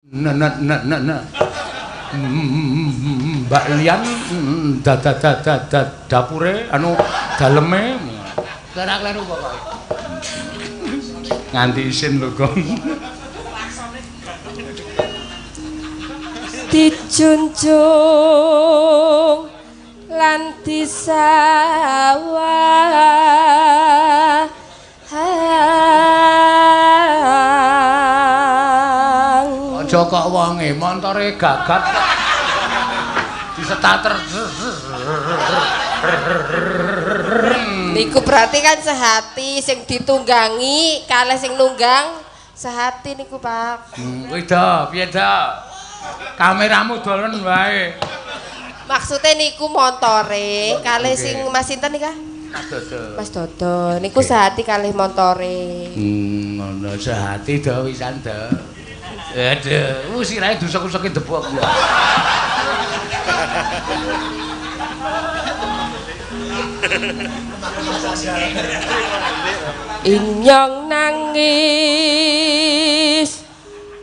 Nah. Mbak Lian dapure anu daleme ora kleru pokoke. Nganti isin lho, Gong. Dijunjung lan disawah aja kok wonge montore gagat disetater niku berarti kan sehati sing ditunggangi kalih sing nunggang sehati niku Pak. Kuwi do piye do kameramu dolen wae Maksudnya niku montore kalih sing Mas sinten nika? Mas Dodo. Niku sehati kalih montore. Ngono sehati do wisan do. Aduh, sirahe dusuk-usuke debok. Inyong nangis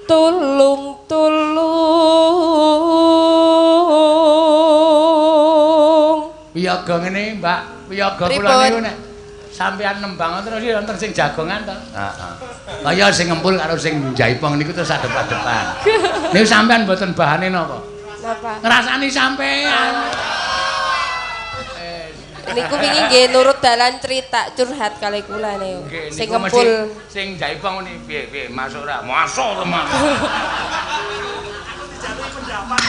tulung-tulung. Piyaga ngene, Mbak. Piyaga kula niku nek sampeyan nembang terus wonten sing jagongan to. Heeh. Kaya sing ngempul karo sing jaipong niku terus adep-adepan. Niku sampeyan mboten bahane napa? Napa? Ngrasani sampeyan. Niku wingi nggih nurut dalan cerita curhat kali kula niku. Sing ngempul sing jaipong ni piye masuk ora? Masuk Mas. Dijaluk pendapat.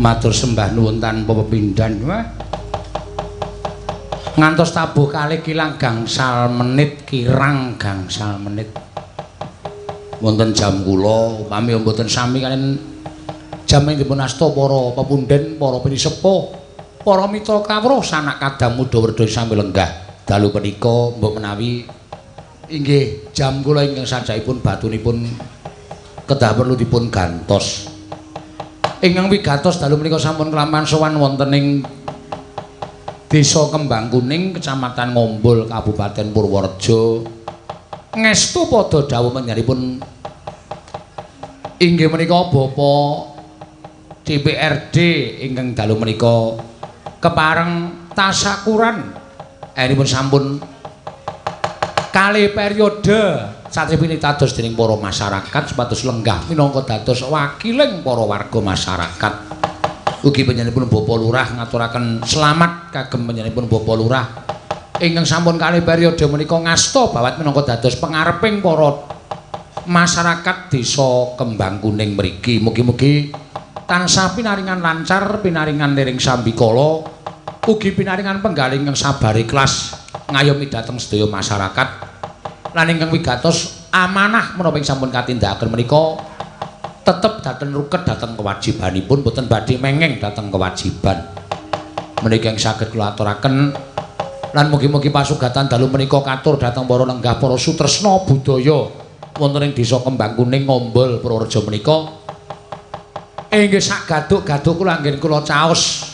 Matur sembah nuwun tanpa pepindhan wah. Ngantos tabuh kalih kilang gangsal menit kirang gangsal menit. Wonten jam kula upami mboten sami kaliyan jam ing dipun asta para pepundhen, para pinisepuh, para mitra kawruh sanak kadang muda werda sami lenggah. Dalu punika mbok menawi inggih jam kula ingkang sajaipun batunipun kedah perlu dipun gantos. Ingkang wigatos dalu menika sampun kelaman sowan wonten ing Desa Kembang Kuning, Kecamatan Ngombol, Kabupaten Purworejo. Ngestu padha dawuh menyaripun inggih menika Bapak DPRD ingkang dalu menika kepareng tasyakuran. Enipun sampun kalih periode satripun dados dening para masyarakat supados lenggah minangka dados wakiling para warga masyarakat. Ugi panjenenganipun Bapak Lurah ngaturaken selamat kagem panjenenganipun Bapak Lurah ingkang sampun kalih periode menika ngasta bawat minangka dados pangareping para masyarakat Desa Kembang Kuning mriki. Mugi-mugi tansah pinaringan lancar, pinaringan liring sambikala, ugi pinaringan penggalih ingkang sabar ikhlas ngayomi dhateng sedaya masyarakat. Lan ingkang wigatos amanah menapa ing sampun katindakaken menika tetep dhateng ruket dhateng kewajibanipun boten badhe mengeng dhateng kewajiban. Menika ing saged kula aturaken lan mugi-mugi pasugatan dalu menika katur dhateng para lenggah para sutresna budaya wonten ing Desa Kembang Kuning Ngombol Purworejo menika. Inggih sak gaduk-gaduk kula anggen kula caos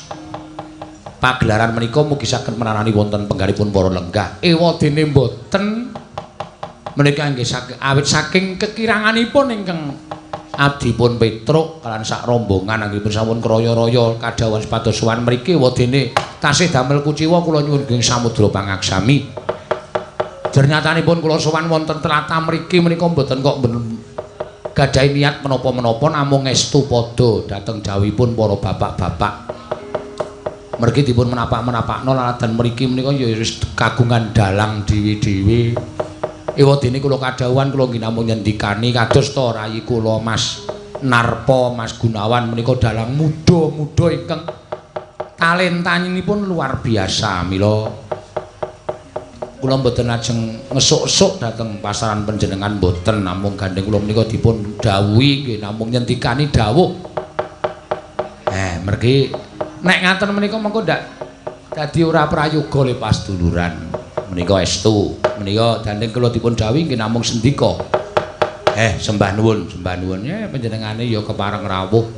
pagelaran menika mugi saged menarani wonten penggalipun para lenggah. Ewadene mboten menika inggih awit saking kekiranganipun ingkang abdi pun Petruk kalan sak rombongan anggipun sampun kraya-raya kadhawan sepados sowan mriki wadene tasih damel kuciwa kula nyuwun ing samudra pangaksami. Jernyatanipun kula sowan wonten tlatah mriki menika mboten kok gadahi niat menapa-menapa namung estu padha dhateng jawipun para bapak-bapak. Mergi dipun menapak-menapakno laladan mriki menika ya wis kagungan dalang dhewe-dhewe. Ewadene kula kadhawuhan kula nggih namung nyendikani kados to rayi kula Mas Narpa, Mas Gunawan menika dalang muda-muda ingkang talentanipun luar biasa. Mila kula mboten lajeng ngesuk-esuk dhateng pasaran panjenengan mboten, namung gandeng kula menika dipun dawuhi nggih namung nyendikani dawuh. Mergi nek ngaten menika mengko ndak dadi ora prayoga lepas duluran. Menika estu, menika gandeng kula dipun dawuhi nggih namung sendika. Sembah nuwun panjenengane ya kepareng rawuh.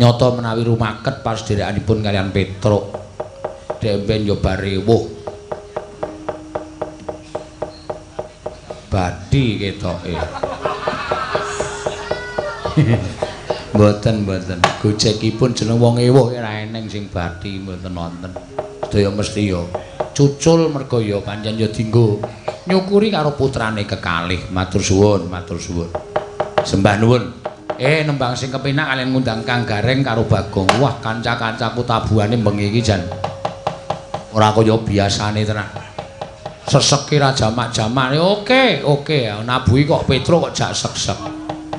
Nyata menawi rumaket pas dhèrekanipun kalian Petruk. Demben ya barewuh. Badi ketoke. Mboten. Gojekipun jeneng wong ewuh ora eneng sing badi mboten wonten. Sedaya mesti ya cucul merga ya pancen ya dienggo nyukuri karo putrane kekalih. Matur suwun. Sembah nuwun. Nembang sing kepenak kalian ngundang Kang Gareng karo Bagong. Wah, kanca-kancaku tabuhane bengi iki jan ora kaya biasane tenan. Sesek ra jamak-jamak. Oke. Nabuhi kok Petruk kok jak sek-sek.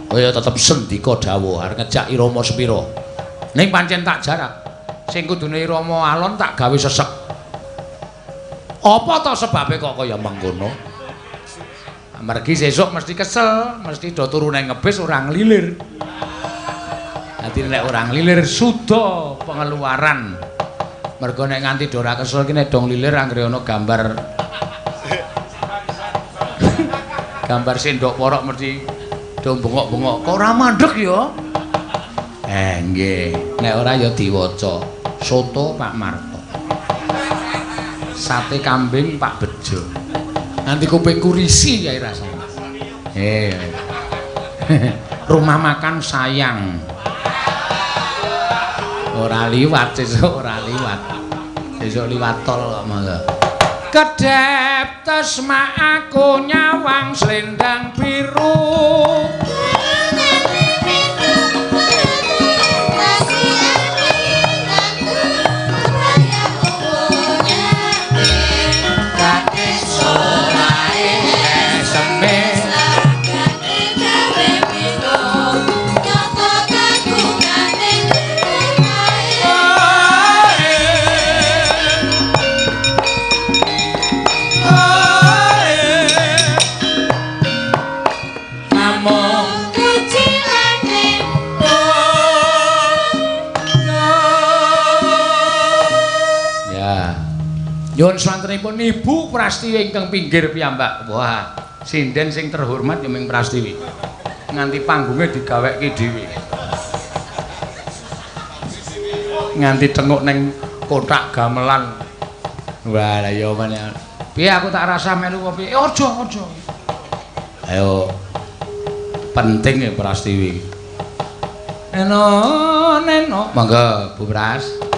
Kaya tetep sendika dawuh arep ngejak irama sepira. Ning pancen tak jarak. Sing kudune irama alon tak gawe sesek. Apa to sebabe kok kaya mengkono? Amargi sesuk mesti kesel, mesti do turu nang ngebis ora nglilir. Dadi nek ora nglilir suda pengeluaran. Mergo nek nganti do ora kesel ki nek do nglilir anggere ana gambar sendok porok mesti do bengok-bengok. Kok ora mandeg ya? Nggih, nek ora ya diwaca. Soto Pak Marto. Sate kambing Pak Bejo. Nanti kupingku risih ya rasane. Rumah makan sayang. Ora liwat sesuk, ora liwat. Sesuk liwat tol kok mangga. Kedep tesma aku nyawang selendang biru. Nyuwun swantenipun Ibu Prastiwi ingkang pinggir piyambak. Wah, sinden sing terhormat ya ming Prastiwi. Nganti panggunge digaweke dhewe. Nganti tenguk ning kotak gamelan. Wah, la ya meneh. Piye aku tak rasa melu apa piye? Aja. Ayo. Penting ya Prastiwi. Neno. Monggo Bu Pras.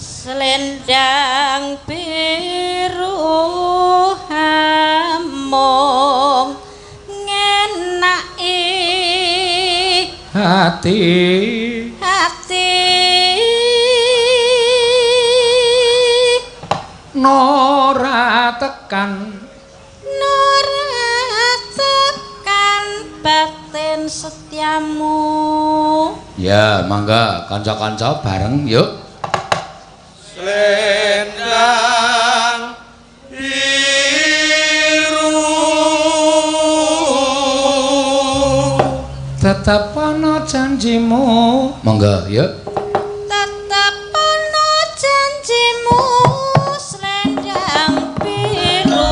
Selendang biru, hamong ngenaki hati Nora tekan batin setiamu. Ya, mangga kanca-kanca bareng yuk. Selendang biru tetap ana janjimu. Mangga yuk. Tetap ana janjimu selendang biru.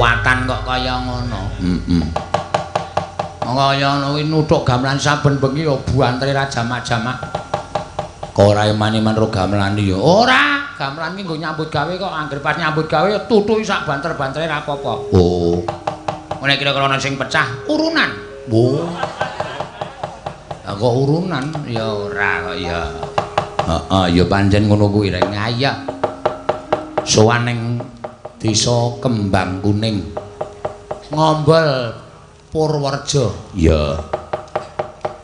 kelewatan kok kaya ngono. Kaya ngono kuwi nuthuk gamelan saben bengi ya buantre ra jamak-jamak. Kok ora emani-man ro gamelan ya. Ora, gamelan iki nggo nyambut gawe kok anggere pas nyambut gawe ya tutuki sak banter-bantere ra apa-apa. Oh. Ngene kira-kira ana sing pecah urunan. Oh. Lah kok urunan ya ora kok ya. Heeh, ya pancen ngono kuwi rek ngaya. Sowan ning Desa Kembang Kuning. Ngombol Purworejo. Ya.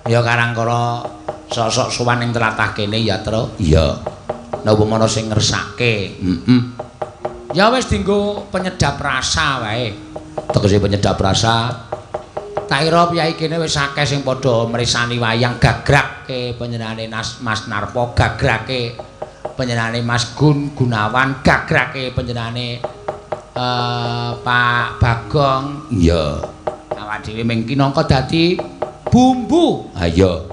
Ya karangkara sosok sowan ning tlatah kene ya, Tru. Iya. Napa ana sing ngersake? Ya wis dienggo penyedap rasa wae. Tegese penyedap rasa. Tak kira piyai kene wis akeh sing padha mresani wayang gagrake panjenengane Mas Narpo, gagrake panjenengane Mas Gunawan, gagrake panjenengane Pak Bagong. Iya. Awak dhewe mengki nangka dadi bumbu. Ha iya.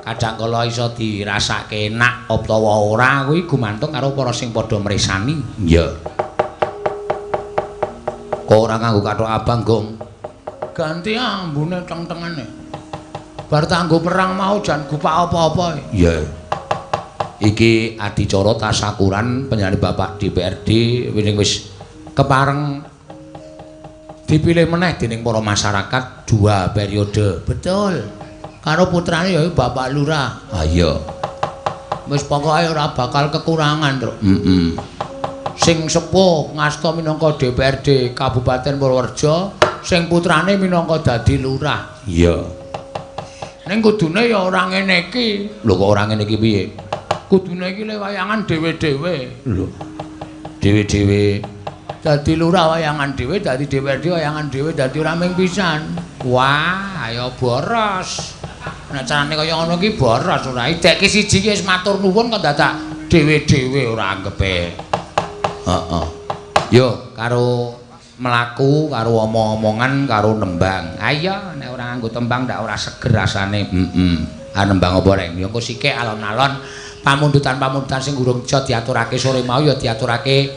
Kadang kala iso dirasake enak utawa ora kuwi gumantung karo para sing padha mresani. Iya. Kok ora nganggo kathok abang, Gong? Ganti ambune teng-tengene. Bar tanggo perang mau jan gupak apa-apa. Iya. Iki adicara tasakuran penyanyi Bapak DPRD wis kepareng dipilih meneh dening para masyarakat 2 periode. Betul. Karo putrane ya Bapak Lurah. Ha iya. Wis pokoke ora bakal kekurangan, Truk. Sing sepuh ngasta minangka DPRD Kabupaten Purworejo, sing putrane minangka dadi lurah. Iya. Ning kudune ya ora ngene iki. Lho kok ora ngene iki piye? Kudune iki le wayangan dhewe-dhewe. Lho. Dhewe-dhewe dadi lurah wayangan dhewe, dadi DPRD wayangan dhewe, dadi ora ming pisan. Wah, ayo boros. Nek carane kaya ngono iki boros ora. Ideke siji ki wis matur nuwun kok dadak dhewe-dhewe ora anggepe. Heeh. Yo karo mlaku karo omong-omongan karo nembang. Ayo nek ora nganggo tembang ndak ora seger rasane. Ah nembang apa rek? Ya engko sithik alon-alon pamundutan-pamundutan sing gurung iso diaturake sore mau ya diaturake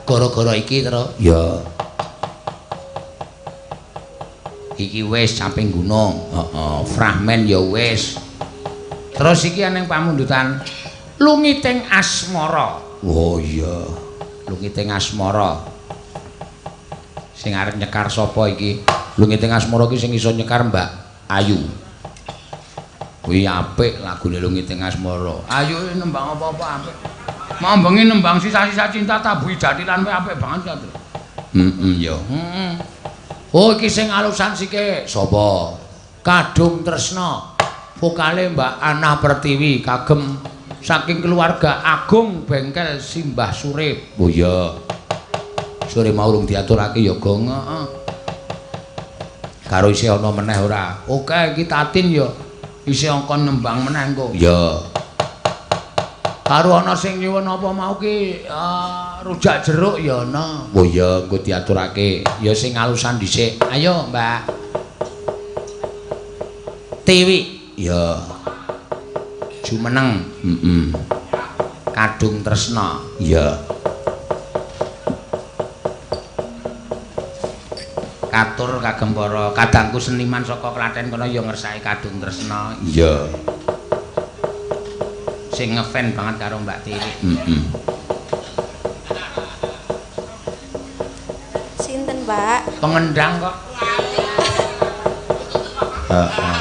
gara-gara iki terus. Ya. Iki wis samping gunung. Heeh, fragmen ya wis. Terus iki ana pamundutan Lungiting Asmara. Oh iya. Lungiting Asmara. Sing arep nyekar sapa iki? Lungiting Asmara iki sing iso nyekar Mbak Ayu. Kuwi apik lagune Lungiting Asmara. Ayu nembang apa-apa apik. Mau bengi nembang sisa-sisa cinta tabuhi jati lan apik banget ya, Tru. Ya. Oh iki sing alusan sike sapa? Kadung Tresna. Vokale Mbak Ana Pertiwi kagem saking keluarga Agung Bengkel Simbah Surip. Oh iya. Sore mau urung diaturake ya, Gong. Heeh. Karo isih ana meneh ora? Oke, iki Tatin ya. Isih angkon nembang meneh engko. Ya. Karo ana sing nyuwun apa mau ki rujak jeruk ya ana. Oh iya, engko diaturake. Ya sing alusan dhisik. Ayo, Mbak. Tiwi. Ya. Jumeneng. Kadung Tresna. Ya. Katur kagem para kadangku seniman saka Klaten kono ya ngersake Kadung Tresna. Iya. Sing ngefan banget karo Mbak Tiwi. Sinten, Mbak? Pengendang kok. Heeh.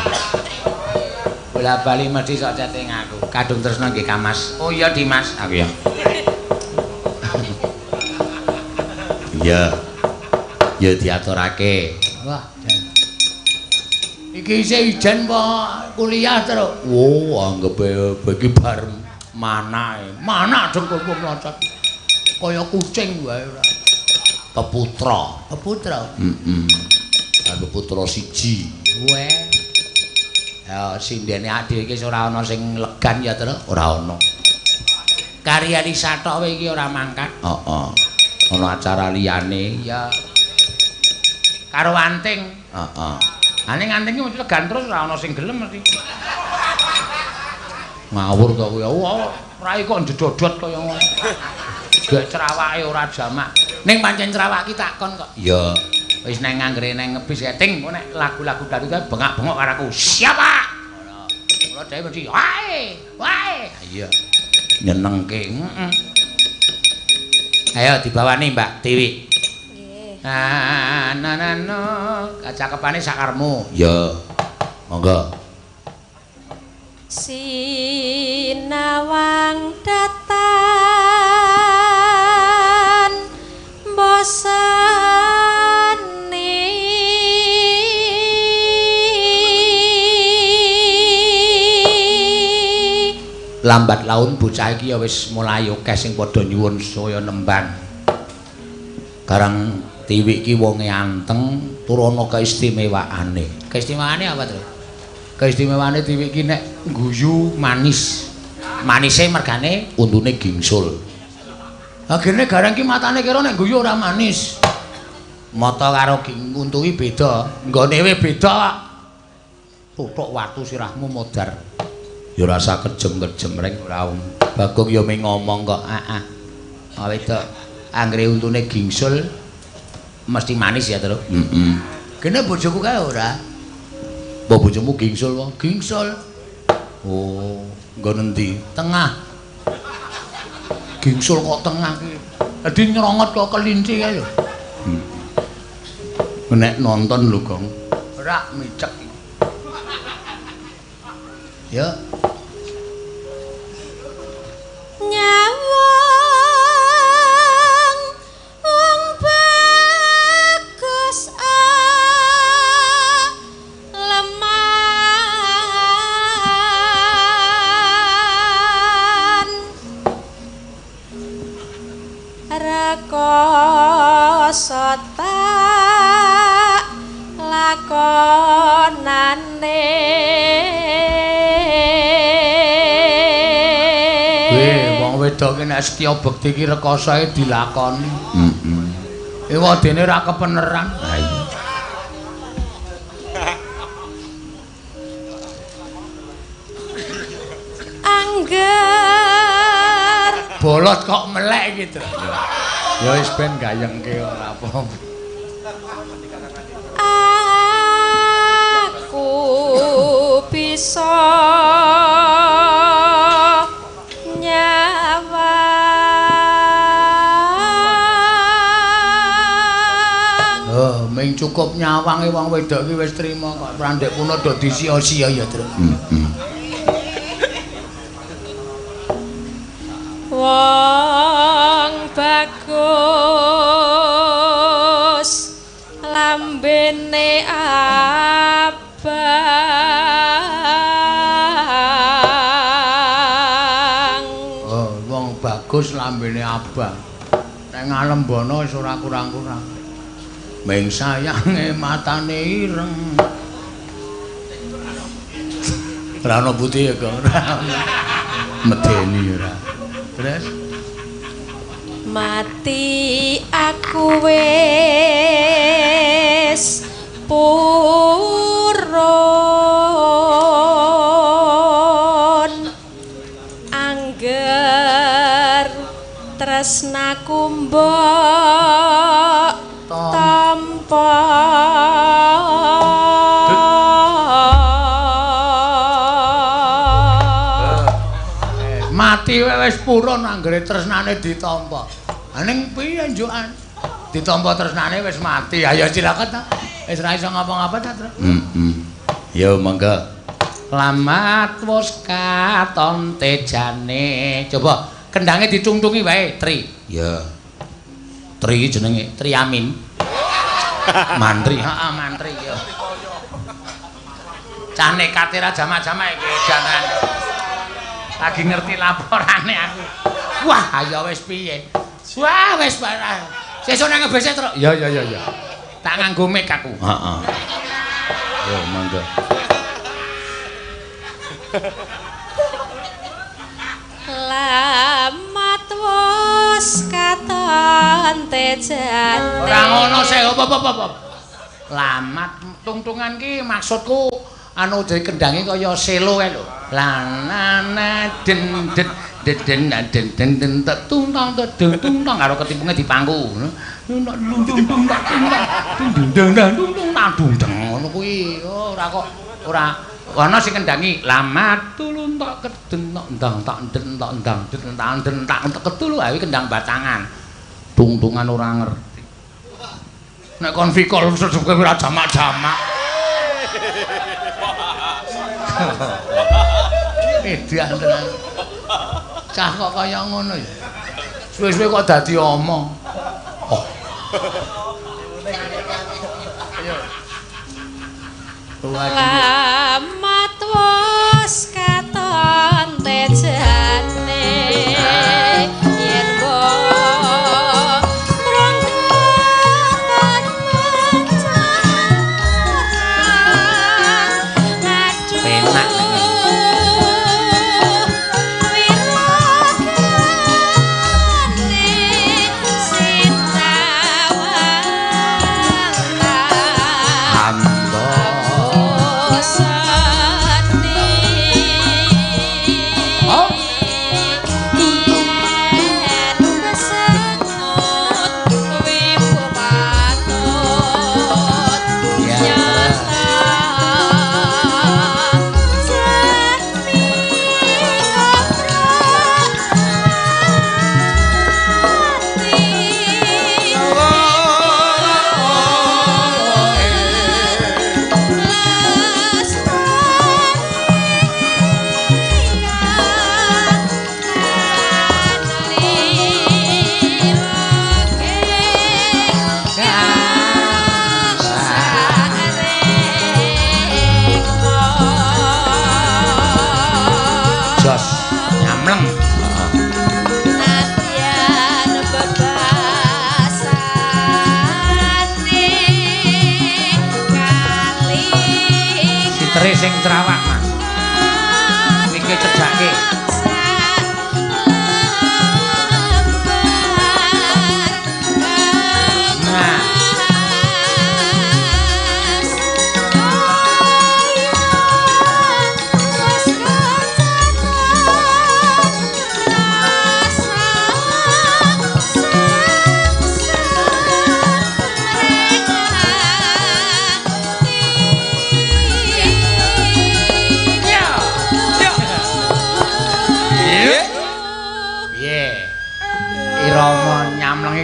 Bola bali mesti sok chatting aku. Kadung Tresna nggih Kamas. Oh iya Dimas, aku ya. Iya. Ya diaturake. Wah, jan. Iki isih ijen apa kuliah terus? Oh, anggepe iki bar manae. Mana dengkulku mlocot. Kaya kucing wae ora. Peputra. Peputra. Kan peputra siji. Weh. Ya sindene adhe iki ora ana sing legan ya, Tru. Ora ana. Karyane sathok wae iki ora mangkat. Heeh. Ana acara liyane ya. Karo anting. Heeh. Ning anting iki mesti legan terus ora ana sing gelem mesti. Ngawur to kuwi. Ora kok ndedodot kaya ngono. Gek cerawake ora jamak. Ning pancen cerawak ki takon kok. Ya, wis neng anggere neng ngebis eting kok nek lagu-lagu dangdut kan bengak-bengok karo aku. Siapa? Ngono. Kula dhewe mesti wae, wae. Iya. Nyenengke. Ayo dibawani Mbak Dewi. Nggih. Ananano, cakepane sakarmu. Ya. Monggo. Sinawang datan bosani lambat laun bocah iki ya wis mulai akeh sing padha nyuwun saya nembang. Garang Dewi iki wonge anteng tur ana keistimewaane. Keistimewaane apa, Tru? Keistimewaane Dewi iki nek guyu manis. Manise mergane untune gingsul. Agene garang ki matane kira nek guyu ora manis. Mata karo untu ki beda, nggone we beda. Tutuk watu sirahmu modar. Ya rasa kejem-kejem reng ora. Bagong ya mung ngomong kok. Heeh. Wedok anggere untune gingsul mesti manis ya, Tru. Heeh. Kene bojoku kae ora. Mbok bojomu gingsul wae. Gingsul. Oh, nggon endi? Tengah. Gingsul kok tengah ki. Dadi nyrongot kok kelinci kae lho. Nek nonton lho, Gong. Ora micek. Ya. nyawang wong bagus leman rakoso tak lakonane wedok nek setya bekti iki rekosoe dilakoni. Heeh. Ewadene ra kepeneran. Ha iya. angger Bolot kok melek gitu. Ya wis ben gayengke ora apa. aku bisa Ming cukup nyawange wong wedok iki wis trima kok prandek puna dadi sia-sia ya, Tru. Wong bagus lambene abang. Oh, wong bagus lambene abang. Nek ngalembono wis ora kurang-kurang. Ming sayange matane ireng. Ora ono putih ya, Kang. Medeni ora. Terus mati aku wis purun angger tresnaku mbok tampa mati wis purun anggere tresnane ditampa. Ha ning piye njukan? Ditampa tresnane wis mati. Ayo silakan ta. Wis ra iso ngapa-ngapa ta, Tru? Ya monggo. Lamat wis katon tejane. Coba kendange dicungtungi wae, Tri. Ya. Tri jenenge Tri Amin. Mantri, heeh mantri ya. Cah nekate ra jamak-jamak iki jangan. Lagi ngerti laporane aku. Wah, ayo wis piye? Wah, wis parah. Sesuk nang ngebese, Tru. Ya. Tak nganggo mic aku. Heeh. Yo, monggo. lamat wis katon tejane Ora ngono sik, op. Lamat tungtungan ki maksudku anu dhewe kendange kaya selo kae lho. lanana den den den den den den tuntang tuntang karo ketimpunge dipangku ngono kuwi ora kok ora ana sing kendhangi lamat tulun tak keden tak ndang tak den tak ndang den tak ketulu ae kendang batangan tungtungan ora ngerti nek kon fikol sesuke ora jamak-jamak edan tenan cah kok kaya ngono ya suwe-suwe kok dadi omong oh Lamat wis katon tejane yen mbok ronggan penak sing cerawak Mas iki cedhake nah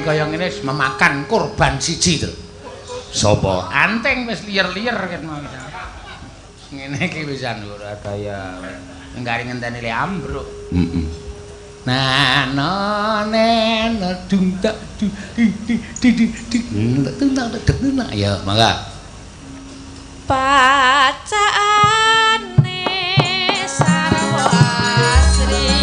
kaya ngene wis memakan kurban siji to. Sapa? Anteng wis liyer-liyer ket mau. Ngene iki wisan ora daya. Enggari ngenteni le ambruk. Heeh. Nah, no nen dung tak du di ya, mangga. Pacaane sarwa asri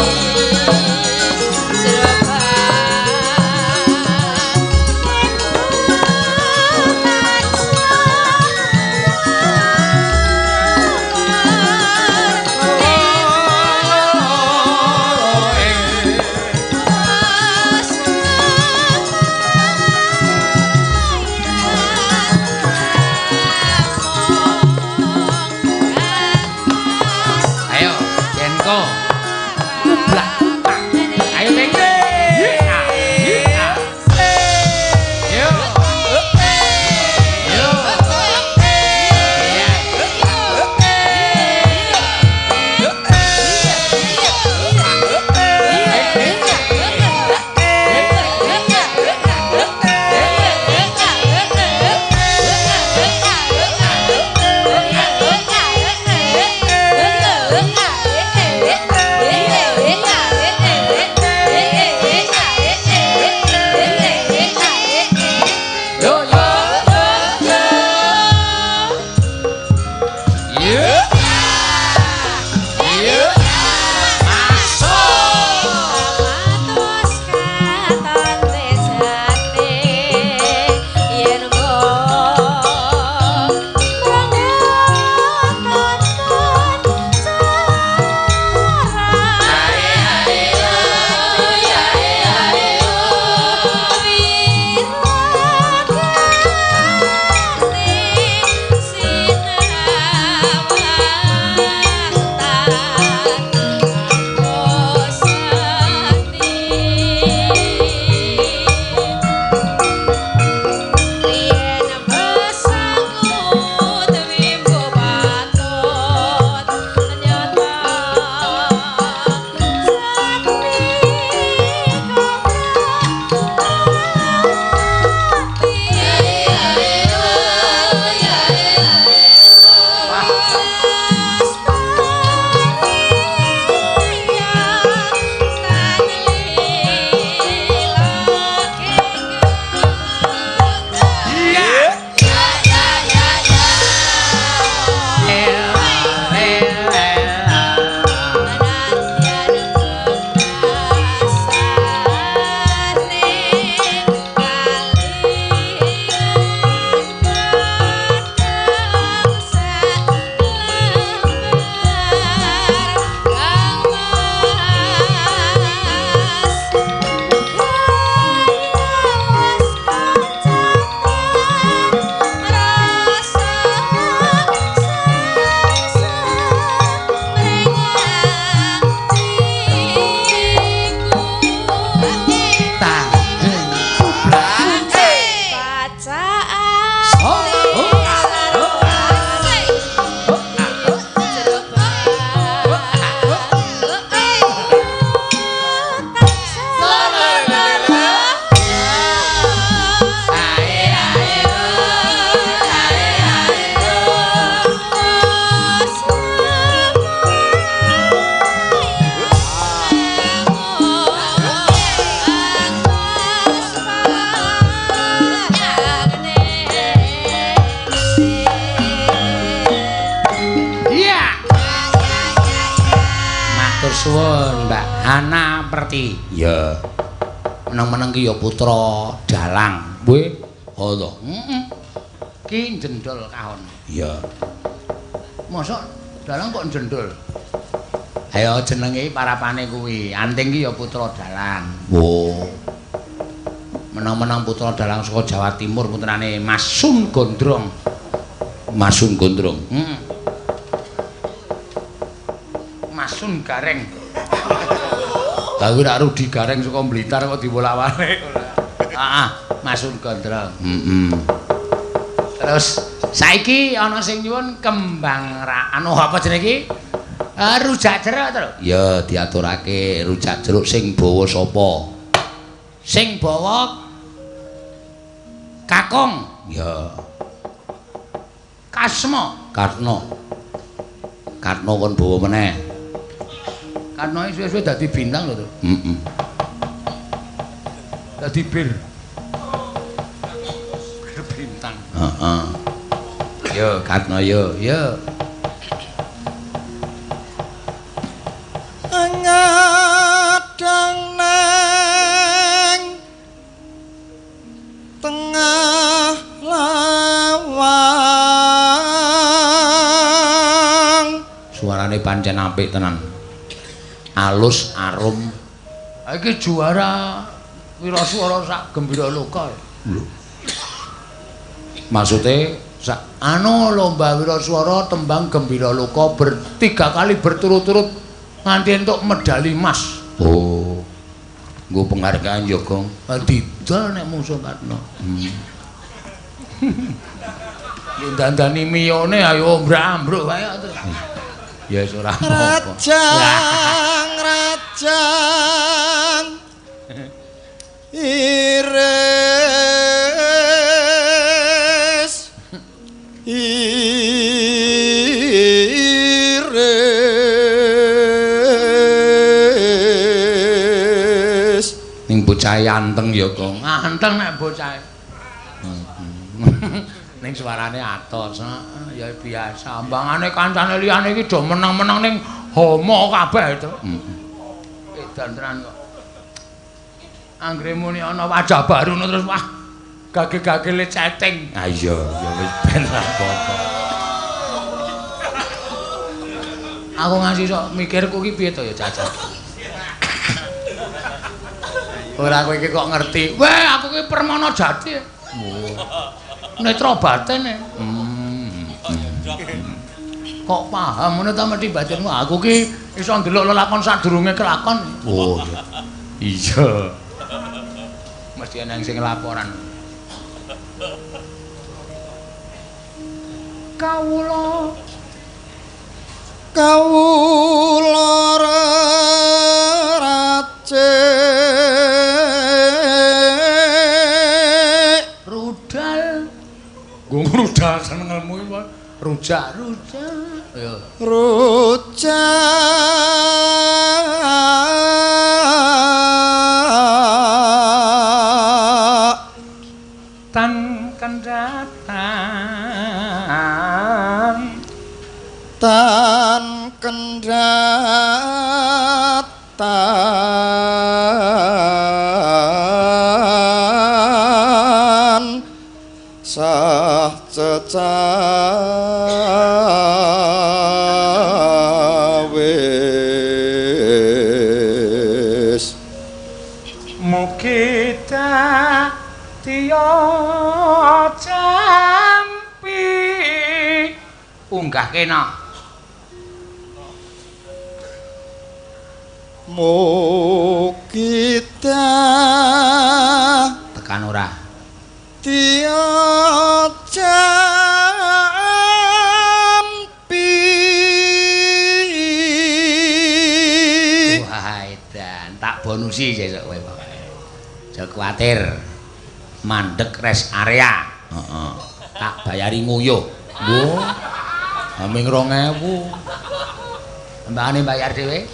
Matur suwun Mbak Hana Perti. Ya. Meneng-meneng ki ya putra dalang. Nggih. Oh to. Heeh. Ki jendol kahon. Iya. Mosok dalang kok jendol? Ayo jenenge parapane kuwi. Anting ki ya putra dalang. Oh. Menang-menang putra dalang saka Jawa Timur putrane Mas Sun Gondrong. Mas Sun Gondrong. Heeh. Mas Sun Gareng. Lah kuwi rak Rudi Gareng saka Blitar kok dibolak-balik. Heeh, Mas Sun Gondrong. Heeh. Terus saiki ana sing nyuwun kembang anu apa jenenge iki? Rujak jeruk to. Ya diaturake rujak jeruk sing bawa sapa? Sing bawa Kakong. Ya. Kasma, Karno. Karno kon bawa meneh. Karno iki suwe-suwe dadi bintang lho to. Heeh. Dadi bir. Bir bintang. Heeh. Yo Karno yo, yo. Ngadang neng tengah lawang. Suarane pancen apik tenan. Alus arum. Iki juara wiraswara sak Gembira Loka. Lho. Maksude sak lomba wiraswara tembang Gembira Loka 3 kali berturut-turut nganti entuk medali emas. Oh. Nggo penghargaan ya, Gong. Didol nek musuh Karno. Yo dandani miyone ayo mbrak-mbruk wae to. Ya wis ora apa-apa. Rajang iris ning bocah anteng ya, Gong. Anteng nek bocah. Ning suarane atos, ya biasa. Ambangane kancane liyane iki do menang-menang ning homo kabeh to. Edan tenan kok. Anggere muni ana wajah baru terus wah gage-gage cetting. Ha iya, ya wis ben apa-apa. Aku ngasih sok mikirku ki piye to ya, Caca. Ora kowe iki kok ngerti. Weh, aku ki Permana Jati. Netra batin. Kok paham ngono ta mesti batinmu. Aku ki iso ndelok lelakon sadurunge kelakon. Oh. Iya. Mesti ana sing laporan. Kawula rudal. Nggo rudal senengelmu iki, rujak. Ya. Rujak tan kendatan sah cecawis mugi tiya campi unggah kena mugi tekan ora tiya campi wah edan tak bonusi sesuk kowe pokoke aja kuwatir mandek rest area heeh tak bayari nguyuh lho aming 2000 mbakane bayar dhewe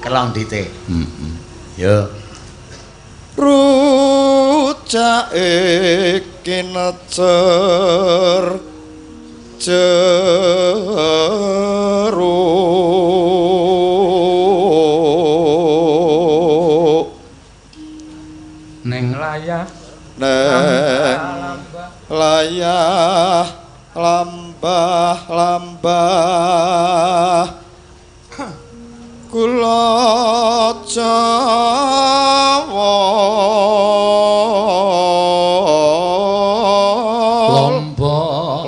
kelong dite yo rujak iki necer jeruk layah neng layah lambah kula Jawa lombok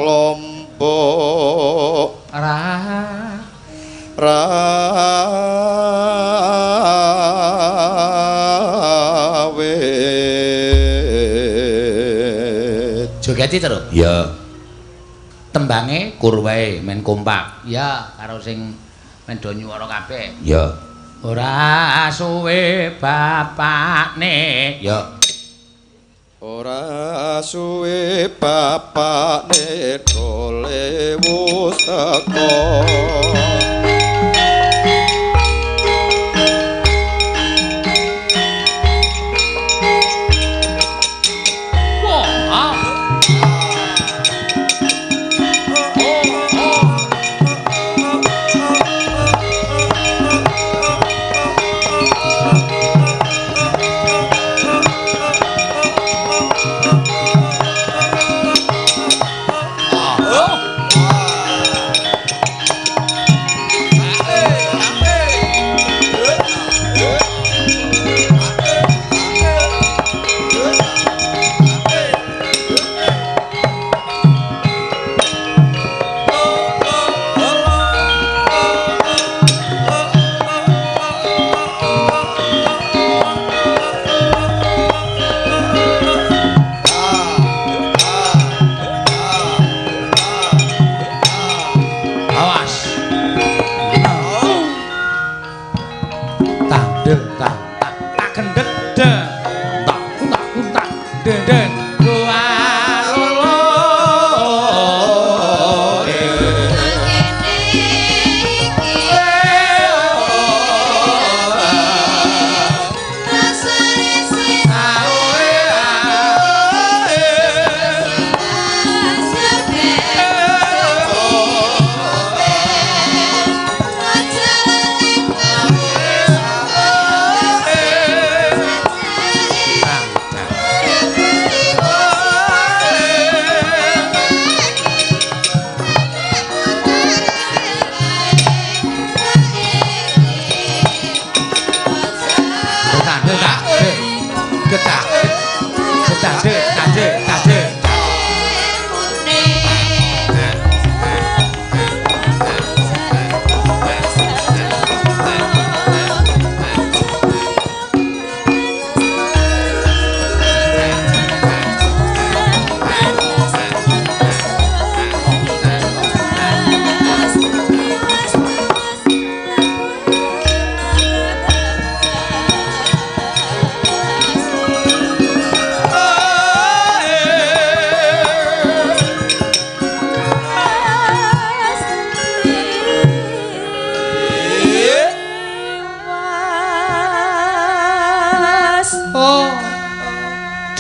jogeti terus ya tembange kur wae men kompak ya karo sing men do nyuwara kabeh ya ora suwe bapakne ya ora suwe bapakne dole wus teko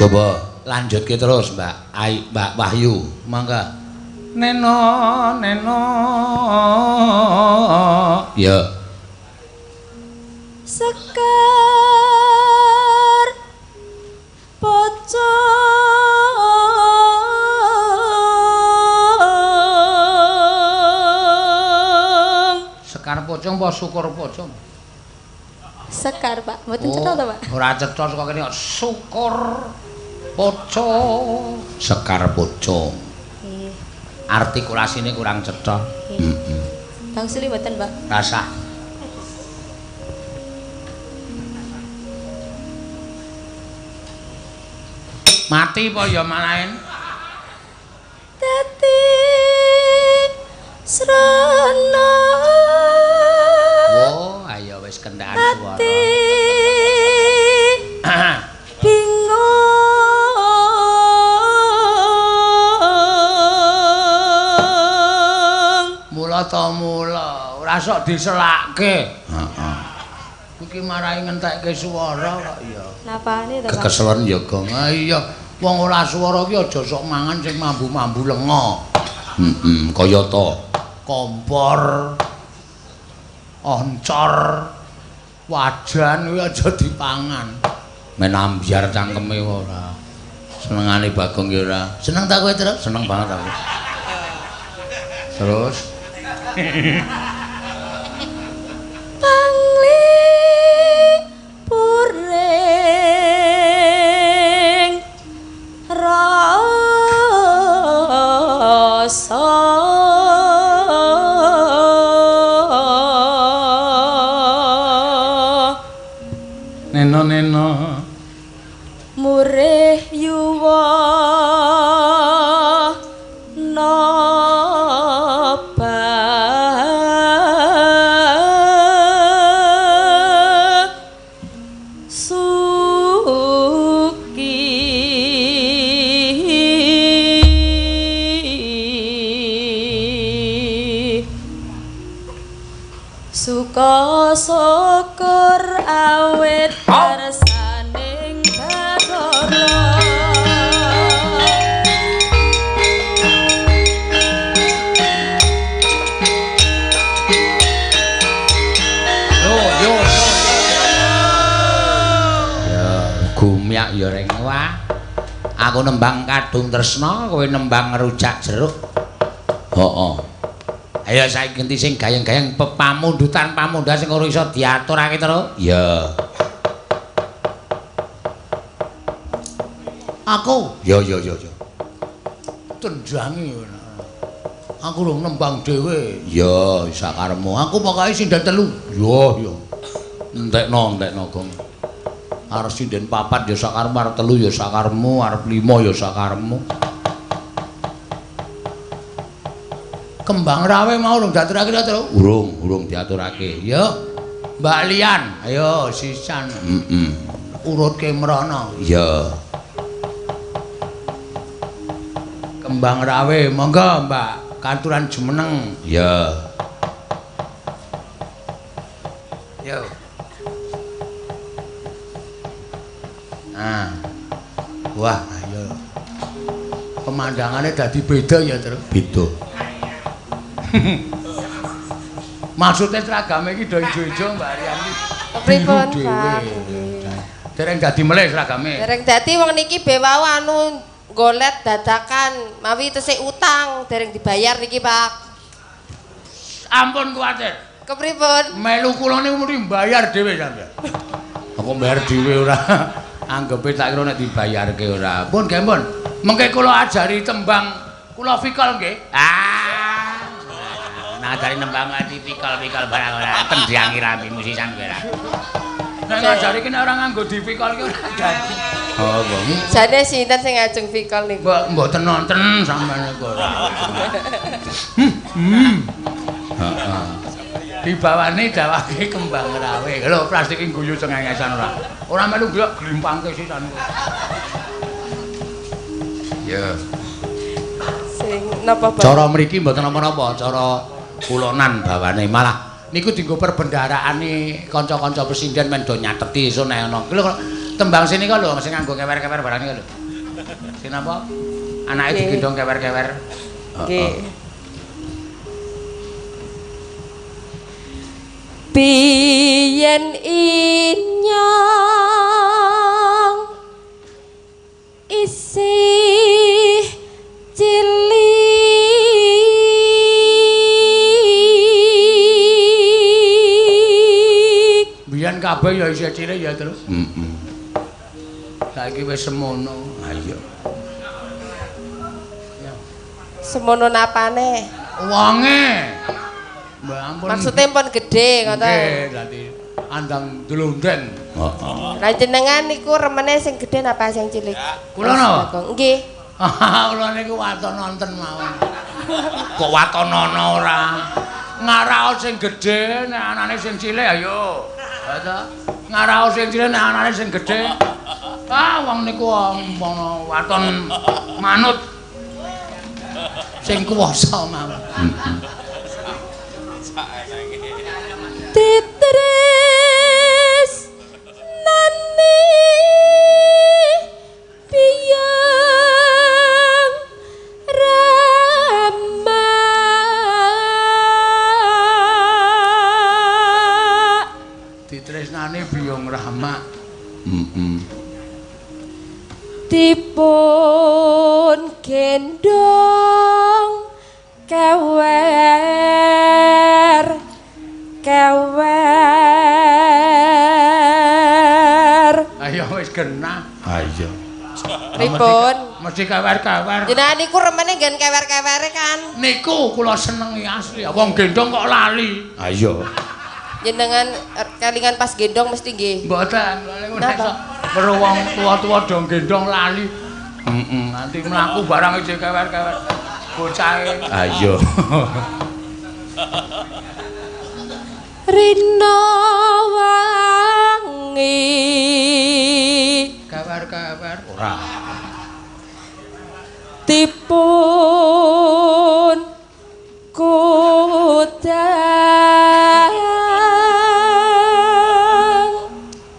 Coba lanjutke terus Mbak Mbak Wahyu mangga neno ya Sekar pocong Sekar pocong apa syukur pocong Sekar Pak mboten cetha to Pak ora cetha saka kene syukur pocong sekar pocong artikulasine kurang cetha Bang Suli mboten Pak rasah mati apa ya malahen dadi srana oh ayo wis kendaan suara mula ora sok diselakke heeh iki marahi ngentekke swara kok ya napane to Pak kekeselen ya gong iya wong ora swara ki aja sok mangan sing mambu-mambu lenga kaya to kompor oncor wajan kuwi aja dipangan Men ambyar cangkeme ora. Senengane Bagong ya ora. Seneng ta kowe, Tru? Seneng banget aku. Terus puring rasa neno murih yuwa napa suka syukur awit kersaning Bathara yo ya gumiak ya reng wah aku nembang kadung tresna kowe nembang rujak jeruk heeh ayo saiki ganti sing gayeng-gayeng pepamundutan pamundhan sing ora iso diaturake terus. Ya. Aku. Ya. Tendhangi ora. Aku lho nembang dhewe. Ya, sakarepmu. Aku pokoke sinden 3. Ya. Entekno Gong. Arep sinden 4 ya sakarepmu, arep 3 ya sakarepmu, arep 5 ya sakarepmu. Kembang rawe mau lho diaturake ta, Tru? Urung diaturake. Ya. Mbak Lian, ayo sisan. Urutke mrono. Ya. Kembang rawe, monggo Mbak, katuran jumeneng. Ya. Yo. Nah. Wah, ayo. Pemandangannya dadi beda ya, Tru? Beda. Maksudnya seragame iki do ijo-ijo Mbak Rian iki. Pripun, Pak? Dereng dadi melih seragame. Dereng dadi wong niki be wau anu golet dadakan mawi tesih utang dereng dibayar niki, Pak. Ampun kuwatir. Kepripun? Melu kula niku mesti mbayar dhewe sampeyan. Aku mbayar dhewe ora. Anggepe tak kira nek dibayarke ora. Pun nggih pun. Mengke kula ajari tembang kula fikol nggih. Nah dari nembang tipikal barang ora tendhiangi rami musisan kowe ora. Nek ngajari ki nek ora nganggo dipikal ki ora dadi. Oh, wong. Jane sinten sing ngajeng fikol niku? Mboten nonton sampeyan niku ora. Heeh. Dibawane dawake kembang rawe. Lho plastik iki guyu cengengesan ora. Ora melu glok glimpangke sisan. Ya. Sing napa, Pak? Cara mriki mboten napa-napa, cara kulonan bawane malah niku dienggo perbendaharaane kanca-kanca presiden men do nyateti iso nek ana. Lho tembang sini kok lho sing nganggo kewer-kewer barang iki lho. Sing napa? Anake digendong kewer-kewer. Nggih. Biyen inyong isih cilik biyen kabeh ya isih cilik ya terus. Saiki wis semono. Ayo. semono napane? Wonge. Mbak ampun. Maksudnya pun gede ngoten. Nggih, dadi andang dlondeng. Heeh. Lah jenengan niku remene sing gede napa sing cilik? Kula napa? Nggih. Kula niku waton nonton mawon. Kok watonono ora? Ngaraos sing gedhe nek anane sing cilik ayo. Ha ta? Ngaraos sing cilik nek anane sing gedhe. Wong niku ngono waton manut sing kuwasa mawon. Titris nani biyang rama Ditresnani biyong Rama. dipun gendong kewer ayo wis genah Ayo. Pripun? mesti kewer-kewer Jenengan niku remene nggen kewer-kewere kan. niku kula senengi asli wong gendong kok lali Ayo. Jenengan kelingan pas gendong mesti nggih. mboten Napa? weruh wong tua-tua dong gendong lali nanti mlaku barang iki kewer-kewer bocahe Ayo. rina wangi kewer-kewer ora dipun kudang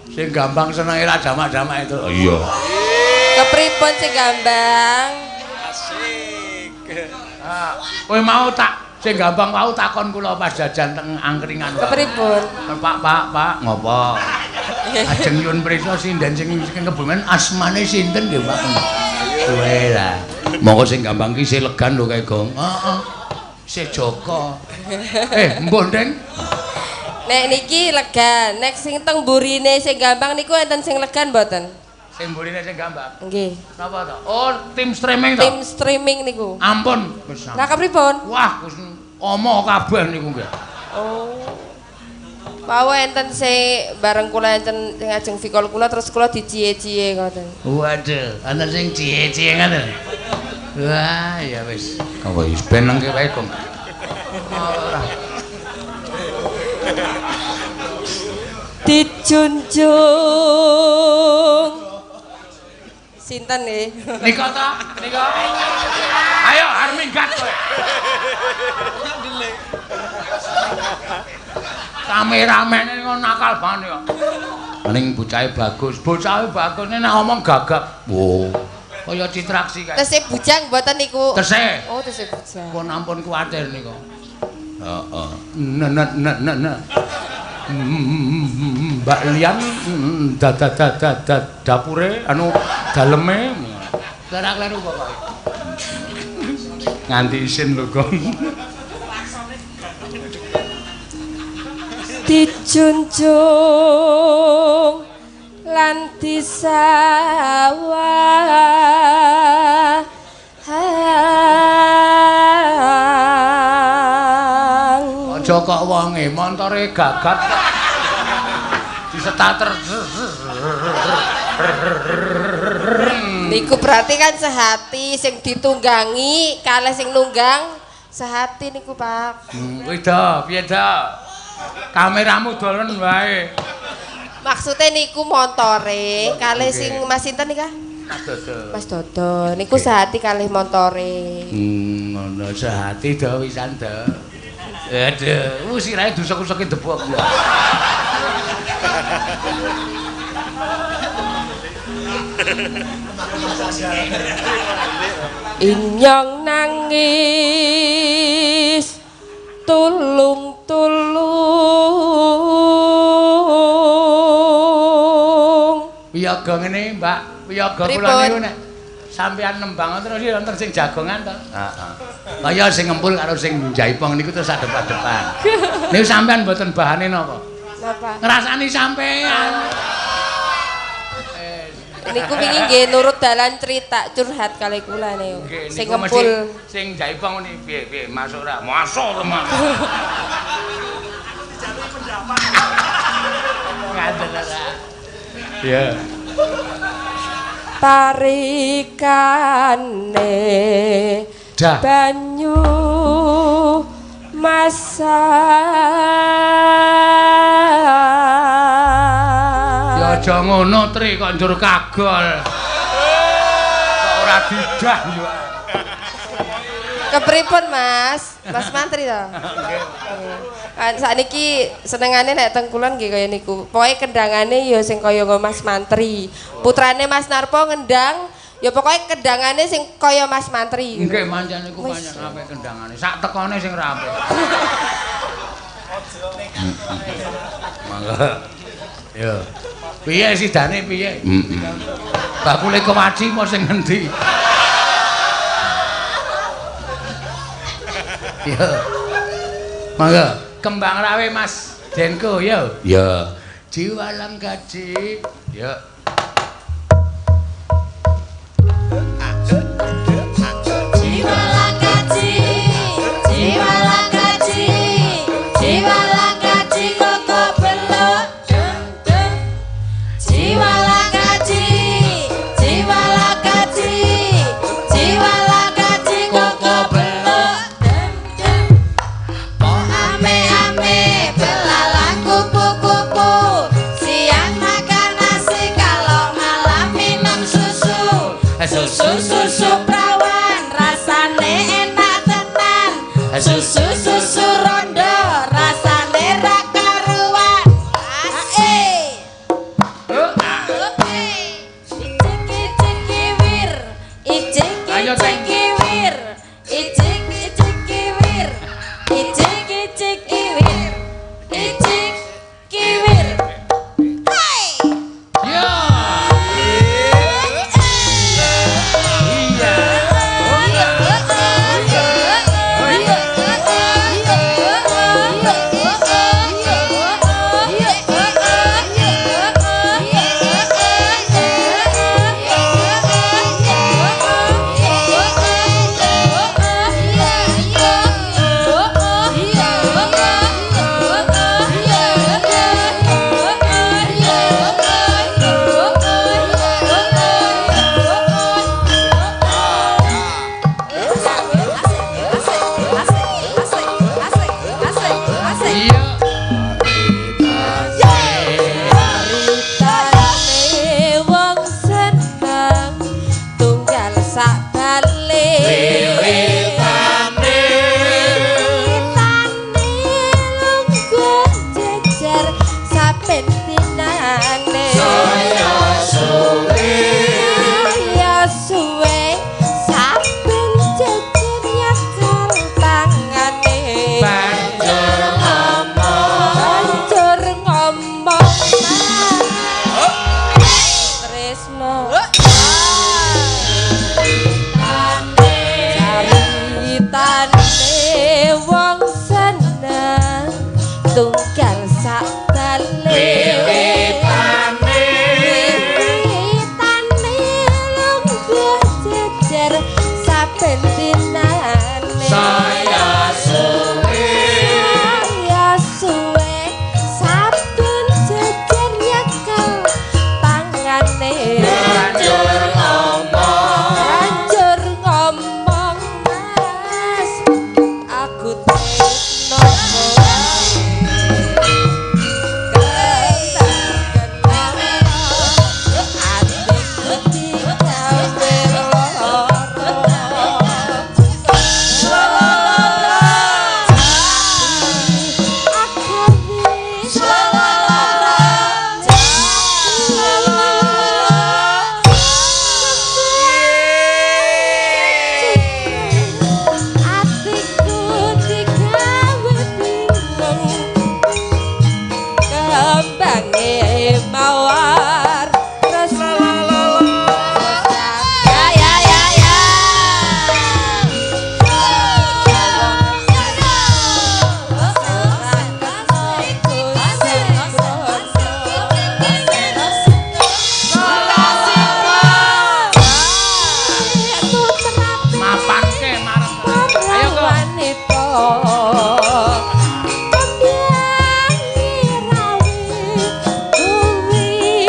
sing gampang senenge ra jamak-jamak itu Iya. Kepripun sing gambang? kowe mau tak sing gampang mau takon kula pas jajan teng angkringan Kepripun? Pak ngopo ajeng nyuwun prisa sinden sing kebumen asmane sinten nggih Pak kowe lah monggo sing gampang ki isih legan lho kae Gong heeh isih Joko mbuh Ndeng Nek niki legan, nek sing teng burine sing gampang niku enten sing legan mboten? sing mburine sing gampang Nggih. napa to oh tim streaming to Tim streaming niku. ampun wis Lah kepripun? wah wis omo kabeh niku nggih Oh. Pawe enten sing bareng kula enten sing ajeng vikol kula terus kula dicie-cie ngoten. waduh ana sing cie-cie ngoten wah ya wis apa wis ben nengke wae Gong ora dijunjung Sinten nih? nika ta nika ayo harminggat kowe kameramen ngono nakal banget kok ning bocahe bagus nek ngomong gagap wo kaya distraksi kae Tesih bujang mboten niku. tesih Oh, tesih bujang. pun ampun kuwatir nika heeh nah Mbak Lian dapure anu daleme ora kleru pokoke nganti isin lho Gong dijunjung lan disawah aja kok wonge montore gagat disetater Niku berarti kan sehati sing ditunggangi kalih sing nunggang sehati niku Pak. Wida piye dah kameramu dolen wae Maksudnya niku montore kalih sing Mas sinten nika? Mas Dodo. Niku sehati kalih montore. ngono sehati do wisan do aduh sirahe dusuk-usuke debok inyong nangis tulung-tulung piyaga ngene Mbak piyaga kula niku nek sampeyan nembang terus wonten sing jagongan to heeh kaya sing ngempul karo sing jaipong niku terus adep-adepan niku sampeyan mboten bahane napa Napa? ngrasani sampeyan Niku wingi nggih nurut dalan cerita curhat kali kula niku. Sing ngempul sing jaipong ni piye masuk ora masuk teman ngaten ora ya tarikane dah banyu ya aja ngono Tri kok njur kagol kok ora didah yo kepripun Mas? Mas Mantri to? Kan sakniki senengane nek teng kulon nggih kaya niku. Pokoke kendangane ya sing kaya Mas Mantri. Putrane Mas Narpo ngendang ya pokoke kendangane sing kaya Mas Mantri. nggih manjan niku panjang apik kendangane sak tekone sing rapi mangga Ya. Piye sidane piye? Bakule kewaci mau sing ngendi? Ya. Mangga, kembang rawe Mas Denko ya. Ya. Jiwalang gaji. Ya. Jiwalang gaji, jiwalang gaji, jiwalang gaji koko belok. Jiwalang gaji, jiwalang gaji, jiwalang gaji koko belok. Ame-ame belalang kupu-kupu, siang makan nasi kalau malam minum susu. Susu prawan rasane enak tenan. Susu rondo rasane ra karuan. Icik-icik-kiwir, icik-icik-kiwir, icik-icik-kiwir, icik-icik-kiwir, icik-kiwir. Hai! Ya. Kuwi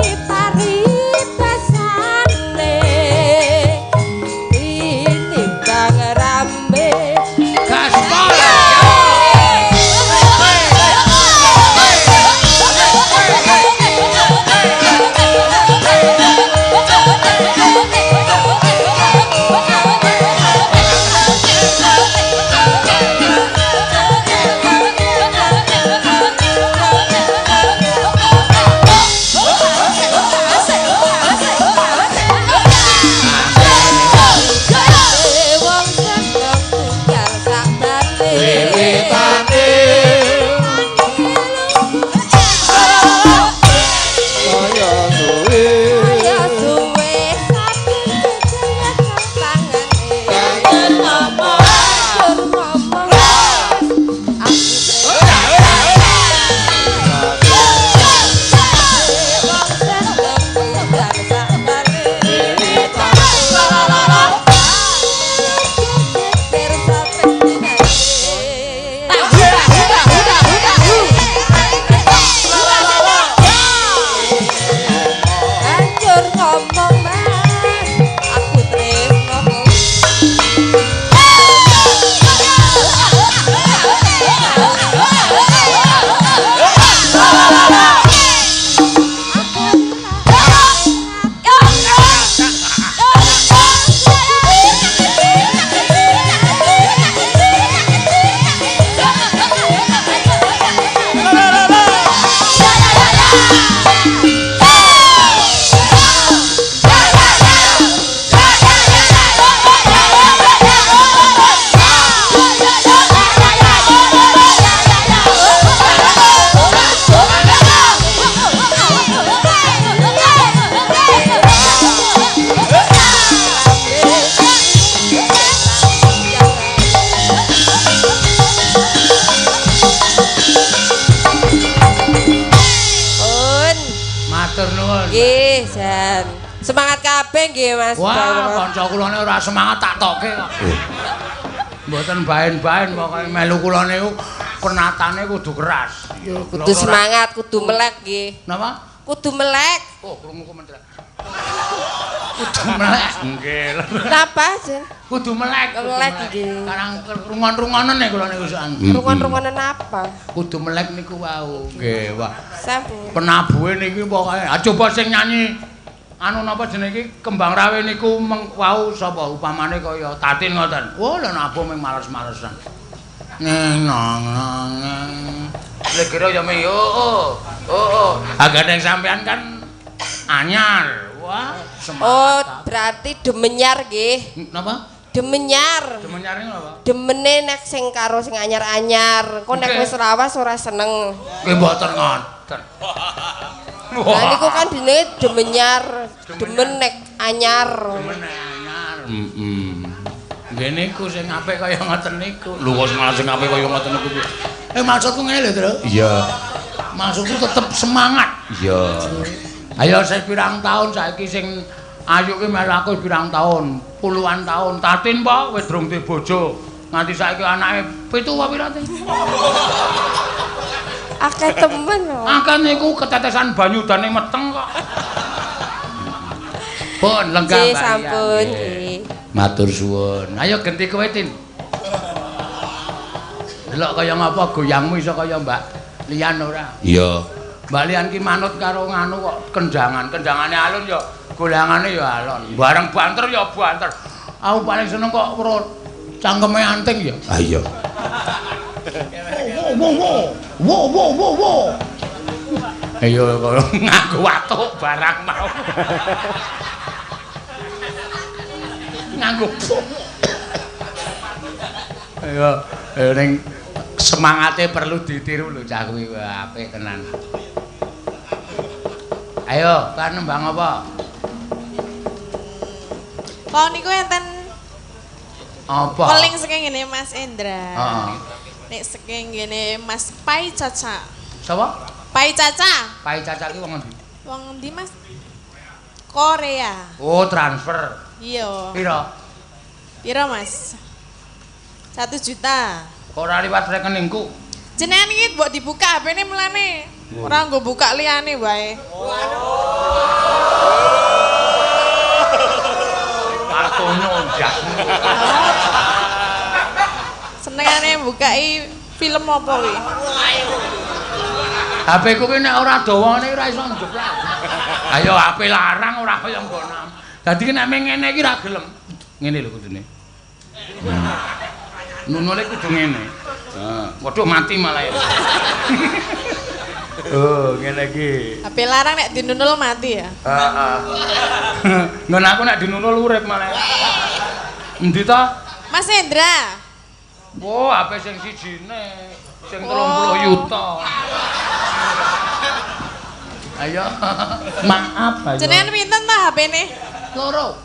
Matur nuwun. Nggih, Jan. Semangat kabeh nggih, Mas. Wah, kanca kulane ora semangat tak toke kok. Mboten baen-baen pokoke melu kula niku penatane kudu keras. Kudu semangat, kudu melek nggih. Napa? Kudu melek. Oh, krungu komentar. Kudu melek. Nggih. Napa, Jan? Kudu melek. Melek nggih. Karang rungon-rungonen nek kula niku sokan. Rungon-rungonen apa? Kudu melek niku wau. Nggih, wah. Sampun. Penabuhe niki pokoke. Ah coba sing nyanyi anu napa jenenge iki Kembang Rawe niku wau sapa upamane kaya Tatin ngoten. Wah, lha nabuh ming males-malesan. Neng nang nang. Lek kira ya me yo. Oh. Agak ning sampean kan anyar. Wah, semangat. Oh, berarti demenyar nggih. Napa? Demenyar. Demenyar niku napa? Demene nek sing karo sing anyar-anyar. Kok nek wis lawas ora seneng. Nggih mboten ngoten. Lah niku kan dene demenyar, demen nek anyar. Demen anyar. Nggih niku sing apik kaya ngoten niku. Lho kok malah sing apik kaya ngoten niku. Maksudku ngene lho, Tru. Iya. Maksudku tetep semangat. Iya. Ayo sing pirang tahun saiki sing ayu ki melu aku pirang tahun? Puluhan tahun. Tatin po wis durung duwe bojo. Nganti saiki anake 7 apa pirate? Akeh temen lho. Akeh niku ketetesan banyu dane meteng kok. Pun lenggah Nggih, Mbak. sampun nggih. Matur suwun. Ayo genti kowe, Tin. Delok kaya ngapa goyangmu iso kaya Mbak Lian ora? Iya. Mbak Lian ki manut karo nganu kok kendangan. Kendangane alun ya golangane ya alon. Bareng banter ya banter. Aku paling seneng kok weruh cangkeme anting ya. Ah iya. Wo. Ayo kok nganggo watuk barang mau. Nganggo. Ayo ning semangate perlu ditiru lho cah kuwi apik tenan. Ayo, kan nembang apa? Kok niku enten Apa? paling saking ngene Mas Endra. Heeh. Nek saking ngene Mas Pai Caca. Sapa? Pai Caca. Pai Caca ki wong endi? Wong endi Mas? Korea. Oh, transfer. Iya. Piro? Piro Mas? 1 juta. Kok ora liwat rekeningku? Jenengan iki mbok dibuka HP-ne mulane. Ora nggo buka liyane wae. Kartono jas. Senengane bukai film apa kuwi? HP ku ki nek ora dawane ora iso njeblak. Ayo HP larang ora kaya nggonam. Dadi nek ngene iki ra gelem. Ngene lho kudune. Nunule kudu ngene. Heeh, waduh mati malah ya. Oh, ngene iki. HP larang nek dinunul mati ya. Heeh. Nggon aku nek dinunul urip malah. Endi to? Mas Hendra. Oh, HP sing sijine, sing 30 yuta. Ayo. Maaf ayo. Jenengan pinten ta HP-ne? Loro.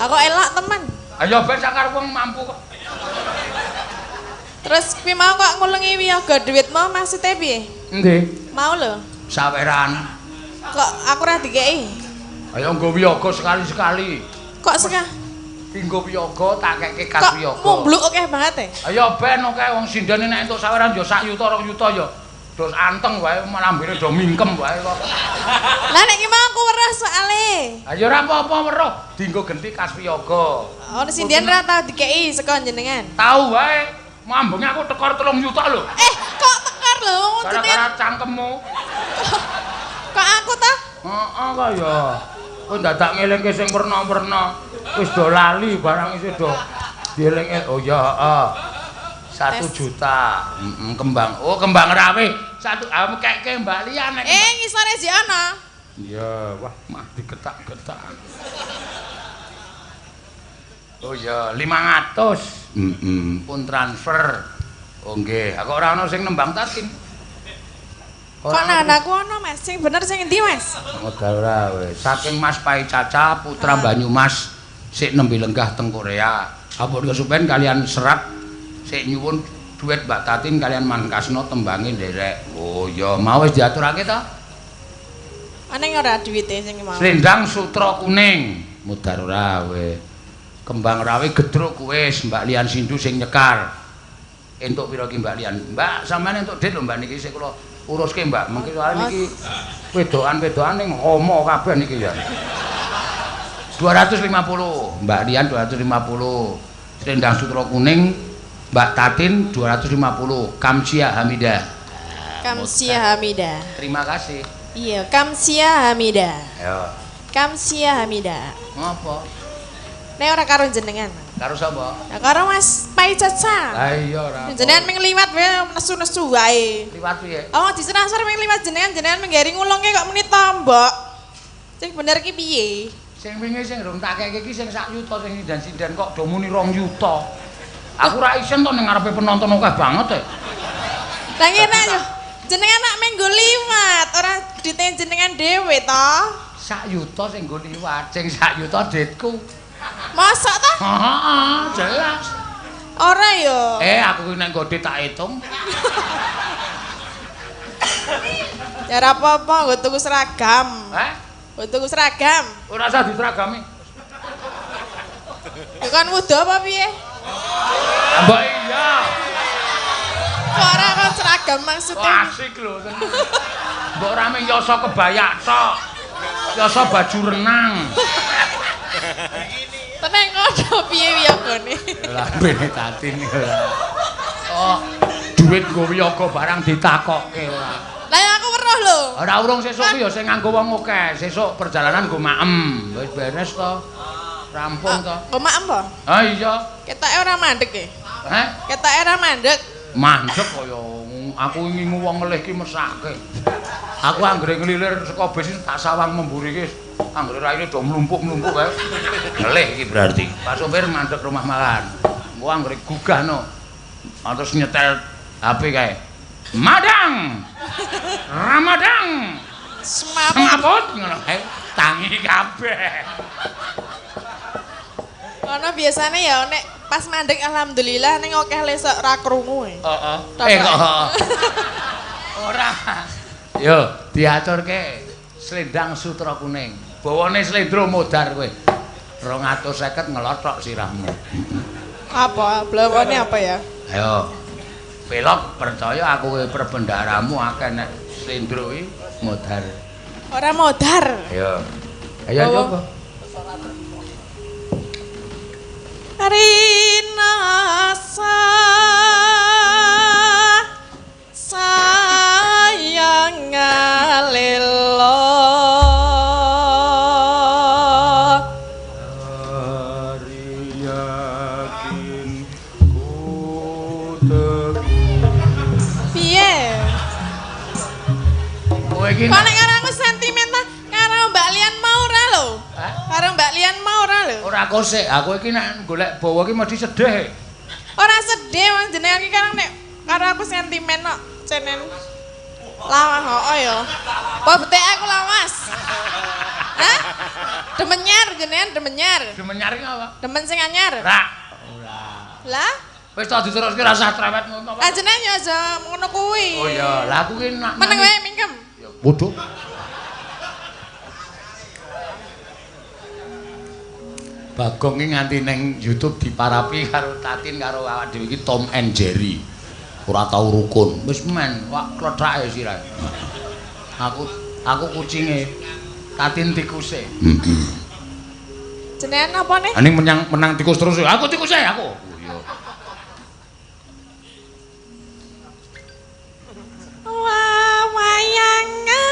Aku elok temen. Ayo ben sakar wong mampu kok. Terus kuwi mau kok ngulengi wiyaga dhuwitmu maksudnya piye? Endi? Mau lho. Saweran. Kok aku ora dikeki? Ayo nggo wiyaga sekali-sekali. Kok seka? Dinggo wiyaga tak keke kas Kok wiyaga. mumbluk akeh banget e? Ayo ben oke wong sindene nek entuk saweran yo 1 yuta 2 yuta yo. Dos anteng wae lambene do mingkem wae kok. Lah nek iki mau aku weruh soale. Ayo ora apa-apa weruh, dinggo genti kas wiyaga. Ono sindian ora tau dikeki saka jenengan. Tahu wae, mambenge aku tekor 3 yuta lho. Kok tekar lho wong jenengan. Gara-gara cangkemmu. Kok aku ta? Heeh kok ya. Kowe dadak ngelingke sing werna-werna. Wis do lali barang isih do dielinge. Oh ya, heeh. 1 juta. Kembang. Oh, kembang rawe. 1 keke Mbak Lian nek. Ngisore sik ana. Iya, wah mah diketak-ketak. Oh ya, 500. Pun transfer. Oh nggih, aku ora ana sing nembang Tatin. Kok anakku ana Mas, sing bener sing endi Mas? Modal ora wis. Saking Mas Pai Caca putra Banyumas sik nembe lenggah teng Korea. Ampun kesupen kalian serat sik nyuwun duit Mbak Tatin kalian Man Kasno tembange nderek. Oh ya, mau wis diaturake ta? Aneng ora duwite sing mau. Slendang sutra kuning. Mudar ora kowe. Kembang rawe gedruk wis Mbak Lian Sindu sing nyekar. Entuk pira ki Mbak Lian? Mbak, sampeyan entuk dit lho Mbak niki sik kula uruske Mbak. Mengki soal niki wedokan-wedokan ning homo kabeh niki ya. 250. Mbak Lian 250. Slendang sutra kuning Mbak Tatin 250. Kamsia Hamidah. Kamsia Hamidah. Terima kasih. Iya, Kamsia Hamidah. Ayo. Kamsia Hamidah. Ngopo? Nek ora karo jenengan. Karo sapa? Ya karo Mas Pai Caca. Lah iya ora. Jenengan ming liwat wae nesu-nesu wae. Liwat piye? Oh, diserasar ming liwat jenengan menggari ngulungke kok muni tombok. Sing bener ki piye? Sing wingi sing rung tak keke iki sing sak yuta sing sindan-sindan kok do muni 2 yuta. Aku ra isen to ning ngarepe penonton akeh banget e. Lah ngene yo. Jenengan nak minggu liwat, ora dite jenengan dhewe to. 1 yuta sing nggo liwat, sing 1 yuta ditku. Mosok to? Heeh, jelas. Ora yo. Aku ki nek nggo dit tak hitung. Ya ora apa-apa, nggo tuku seragam. Nggo tuku seragam. Ora usah diseragami. Ya kan wudu apa piye? Mbak iya. Kok ora kon seragam maksudnya? Asik lho. Mbok ora mung yasa kebaya tok. Yasa baju renang. Tenang kono piye wiyagane? Lambene Tatin ora. Oh, duit nggo wiyaga barang ditakokke ora. Lah aku weruh lho. Ora urung sesuk ki ya sing nganggo wong akeh. Sesuk perjalanan nggo maem. Wis beres to. Rampung to. Kok maem po? Ah iya. Ketoke ora mandek e. Hah? Ketoke ora mandek. Mandek kaya aku ngingu wong ngelih ki mesake. Aku anggere nglilir saka bis tak sawang memburi ki anggere raine do mlumpuk-mlumpuk kae. Ngelih iki berarti. Pak sopir mandek rumah makan. Engko anggere gugah no. Terus nyetel HP kae. Madang. Ramadang. Semaput ngono kae. Tangi kabeh. Ono biasane ya nek pas mandek alhamdulillah ning akeh lesok ra krungu e. Heeh. Kok. Ora. Yo, diaturke slendang sutra kuning. Bawane slendro modar kowe. 250 ngelotok sirahmu. Apa? Blawone apa ya? Ayo. Pelok percaya aku perbendaramu akeh nek slendro iki modar. Ora modar. Ayo. Ayo coba. Rina sayang ngalelo hari yakin ku teguh. piye Kowe iki kok nek karo aku sentimental karo Mbak Lian mau ora lho. Karo Mbak Lian mau ora lho. ora kosek, aku iki nek golek bawa iki mesti sedih. Ora sedih wong jenengan iki kan nek karo aku sentimen kok cenen lawas kok ya. Apa betek aku lawas? Hah? Demenyar jenengan demenyar. Demenyar iki apa? Demen sing anyar. Ora. Lah, Wis tak diteruske ra usah trewet ngono apa. jenengan ya aja ngono kuwi. Oh iya, lah aku ki nak Meneng wae mingkem. Bodoh. Bagong iki nganti ning YouTube diparapi karo Tatin karo awak dhewe iki Tom and Jerry. Ora tau rukun. Wis men, wak klethake sirahe. Aku kucinge. Tatin tikuse. Jenengan apa nih? Aning menang tikus terus. Aku tikuse aku. Oh iya. Wayangan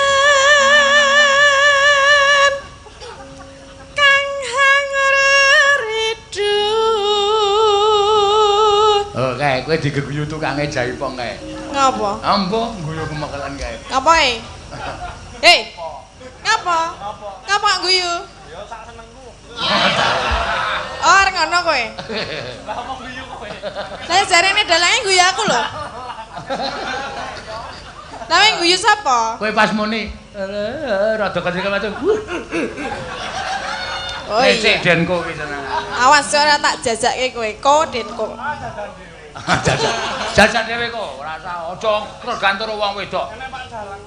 kang hanger ridu. Oh, kae kowe digeguyu tukange jaipong kae. Ngapa? Ambo guyu kemekelan kae. Ngapa e? Hei. Ngapa? Ngapa guyu? Ya sak senengku. Oh, arep ngono kowe. Lah omong guyu kowe. Lah jarene dalange guyu aku lho. Lah wing guyu sapa? Kowe pas muni rada kecil macam. Oh iya. Nek denko iki seneng. Awas ora tak jajakke kowe, kodenko. Jajak dhewe kok, ora usah aja tergantung wong wedok.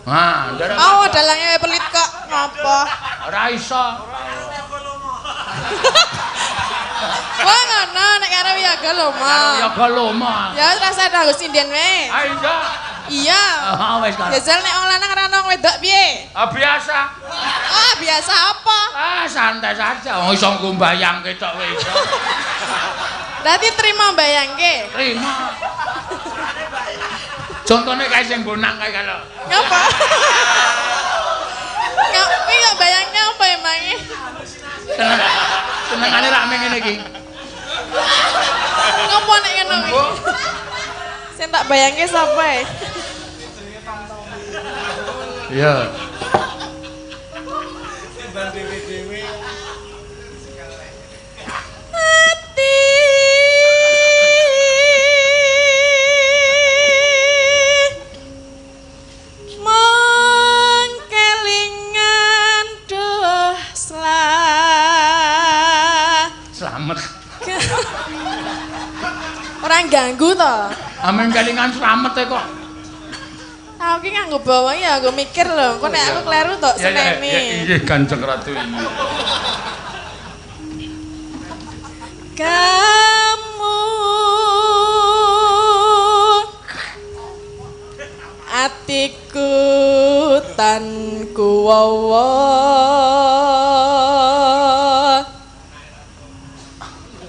Ha, ndarep. Oh, dalange pelit kok. Ngapa? Ora iso. Wah ngono nek karo Wiyaga Loma. Wiyaga Loma. Ya rasa nganggo sinden wae. Ah iya. Iya. Wis kan. Biasane nek wong lanang ora ono wedok piye? Biasa. Biasa apa? Santai saja. Wong iso ngombayangke tok wis. Berarti terima bayangke. Terima. Contohnya kayak sing bonang kayak kalau. Ngapa? Ngapain nggak bayangnya apa emangnya? Senengane rak ming ngene iki. Ngapa nek ngono iki? Sing tak bayangke sapa e? Iya. Orang ganggu to. Amin kelingan slamet e kok. Aku ki nganggo bawang ya aku mikir lho, kok nek aku kleru tok seneni. Iya Kanjeng Ratu ini. Kamu atiku tan kuwawa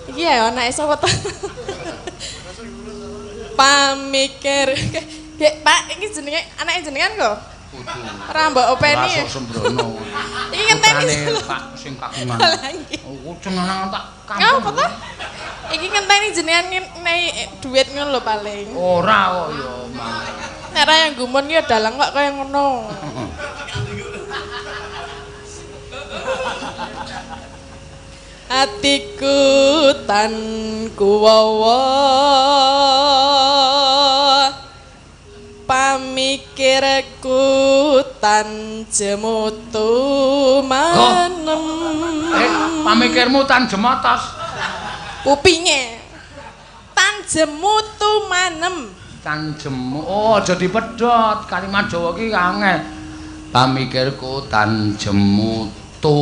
iki ya anake sapa to? Pamikir Pak, ini jenenge anake jenengan kok? Ora mbok openi. Masuk sembrono. Iki ngenteni Pak sing kagungan. Oh, jenengan tak kampung. Ngapa to? Iki ngenteni jenengan duit ngono lho paling. Ora kok ya, Mang. Nek ra yang gumun ki dalang kok kaya ngono. Atiku tan kuwawa pamikirku tan jemutu manem. Pamikirmu tan jemotos. Kupinge tan jemutu manem. Tan jemu. Oh, aja dipedhot. Kalimat Jawa ki angel. Pamikirku tan jemutu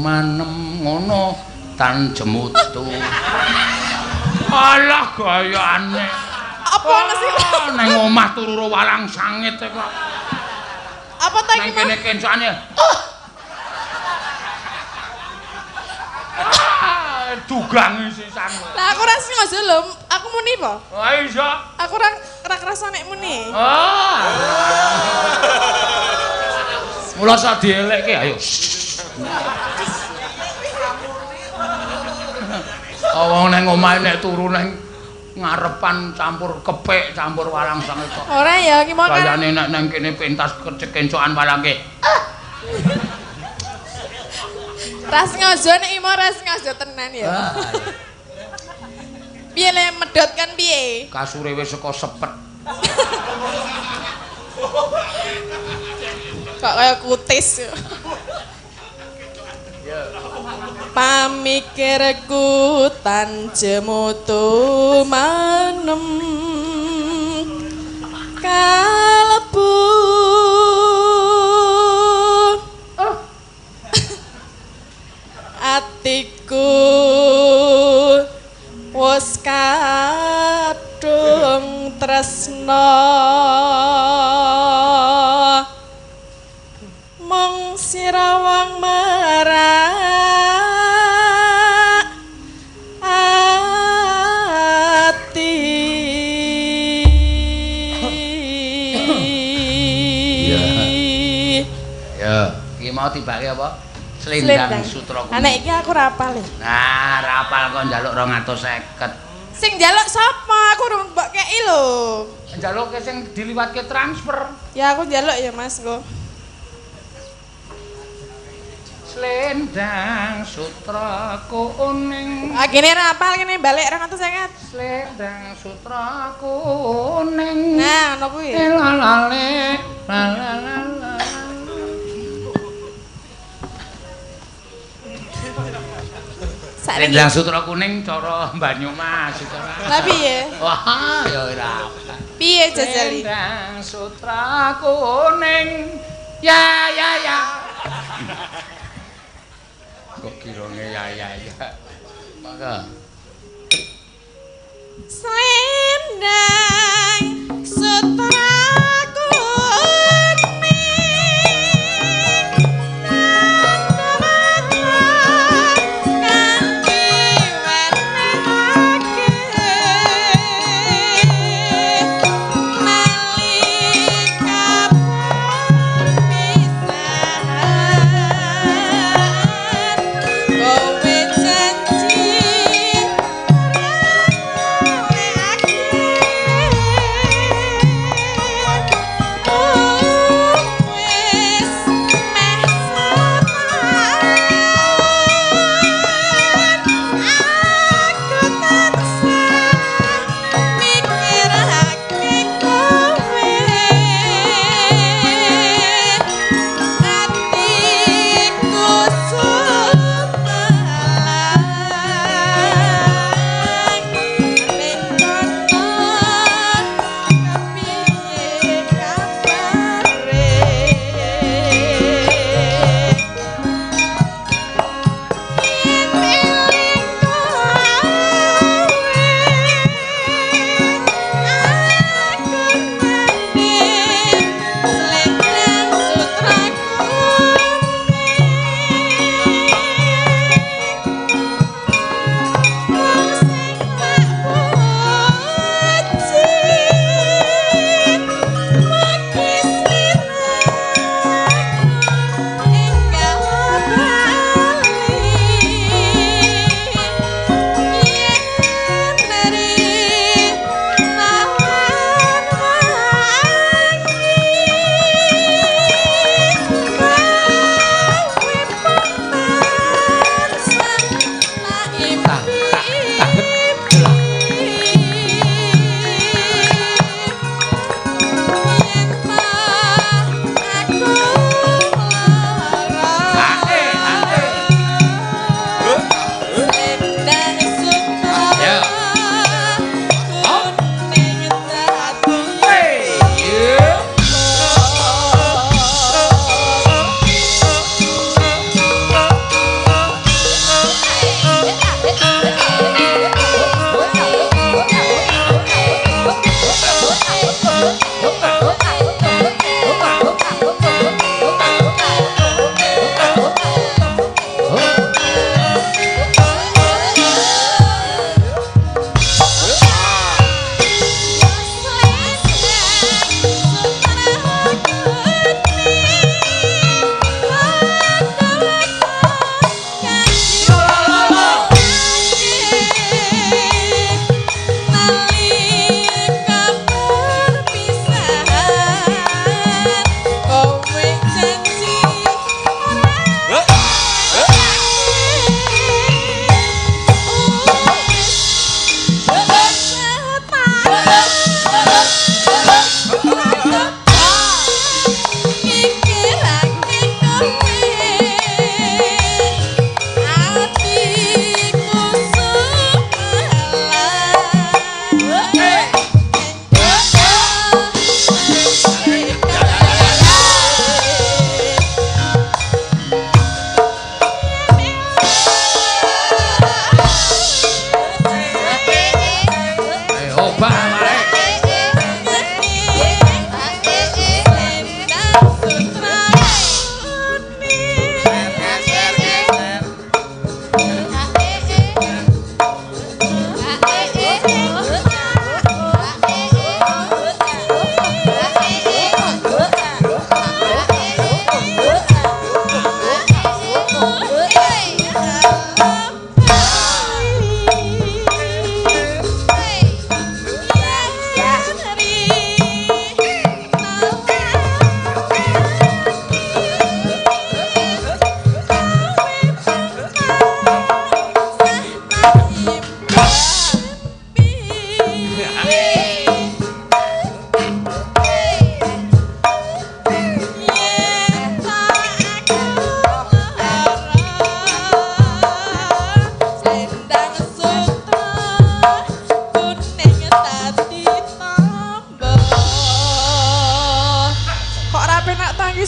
manem ngono. Tan jemutu. Alah gayane. Apa sih? Nang omah turu walang sangit kok. Apa ta iki? Nang kene kencane. Dugang sisan. Lah aku ora sengaja lho, aku muni apa? Oh iya. Aku ora kerasa nek muni. Oh. Mula sak dielekke ayo. Wong nang omahe nek turu nang ngarepan campur kepek campur walang sangit kok. Ora ya, iki mau kan. Kayane nek nang kene pentas kecencokan walangke. Ras ngaja nek imo ras ngaja tenan ya. Piye le medhot kan piye? Kasure wis saka sepet. Kok kaya kutis. Pamikirku tan jemutu manem kalbu atiku wis kadung tresna mung sirawang merak ati. Ya, iki mau tibake apa? Slendang Sutra Kuning. Nek iki aku ora apal. Nah, ora apal kok njaluk 250. Sing njaluk sapa? Aku urung mbok keki lho. Njaluke sing diliwatke transfer. Ya aku njaluk ya Mas, nggo. Slendang Sutra Kuning. Kene ora apal kene balik 250. Slendang Sutra Kuning. Nah, ngono kuwi. Lalale lalala. Slendang Sutra Kuning cara Banyumas cara. Lah piye? Wah, ya ora. Piye jajali? Slendang Sutra Kuning. Ya. Monggo. Selendang sutra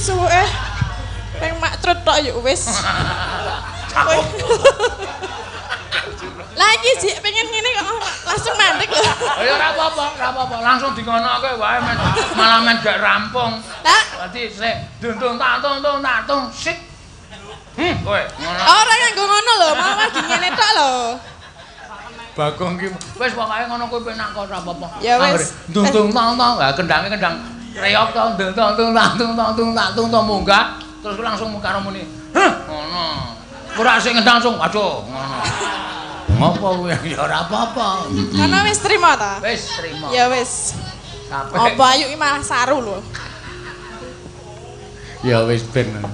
suwe ning mak trut tok yuk wis. Lagi sih pengen ngene kok langsung mandek lho. Ya ora apa-apa, langsung dingonoke wae malah men gak rampung. Lah, Dadi sik duntung tak tung sik. Kowe ngono. ora nganggo ngono lho, mau lagi ngene tok lho. Bagong ki wis pokoke ngono kuwi penak kok ora apa-apa. Ya wis. Duntung tong ha kendhange kendang reok to duntung tung munggah terus langsung karo muni. Ngono. Ora sing kendang langsung waduh ngono. Ngopo kuwi ya ora apa-apa. Kono wis trima ta? Wis trima. Ya wis. Kabeh. Apa ayu iki malah saru lho. Ya wis ben.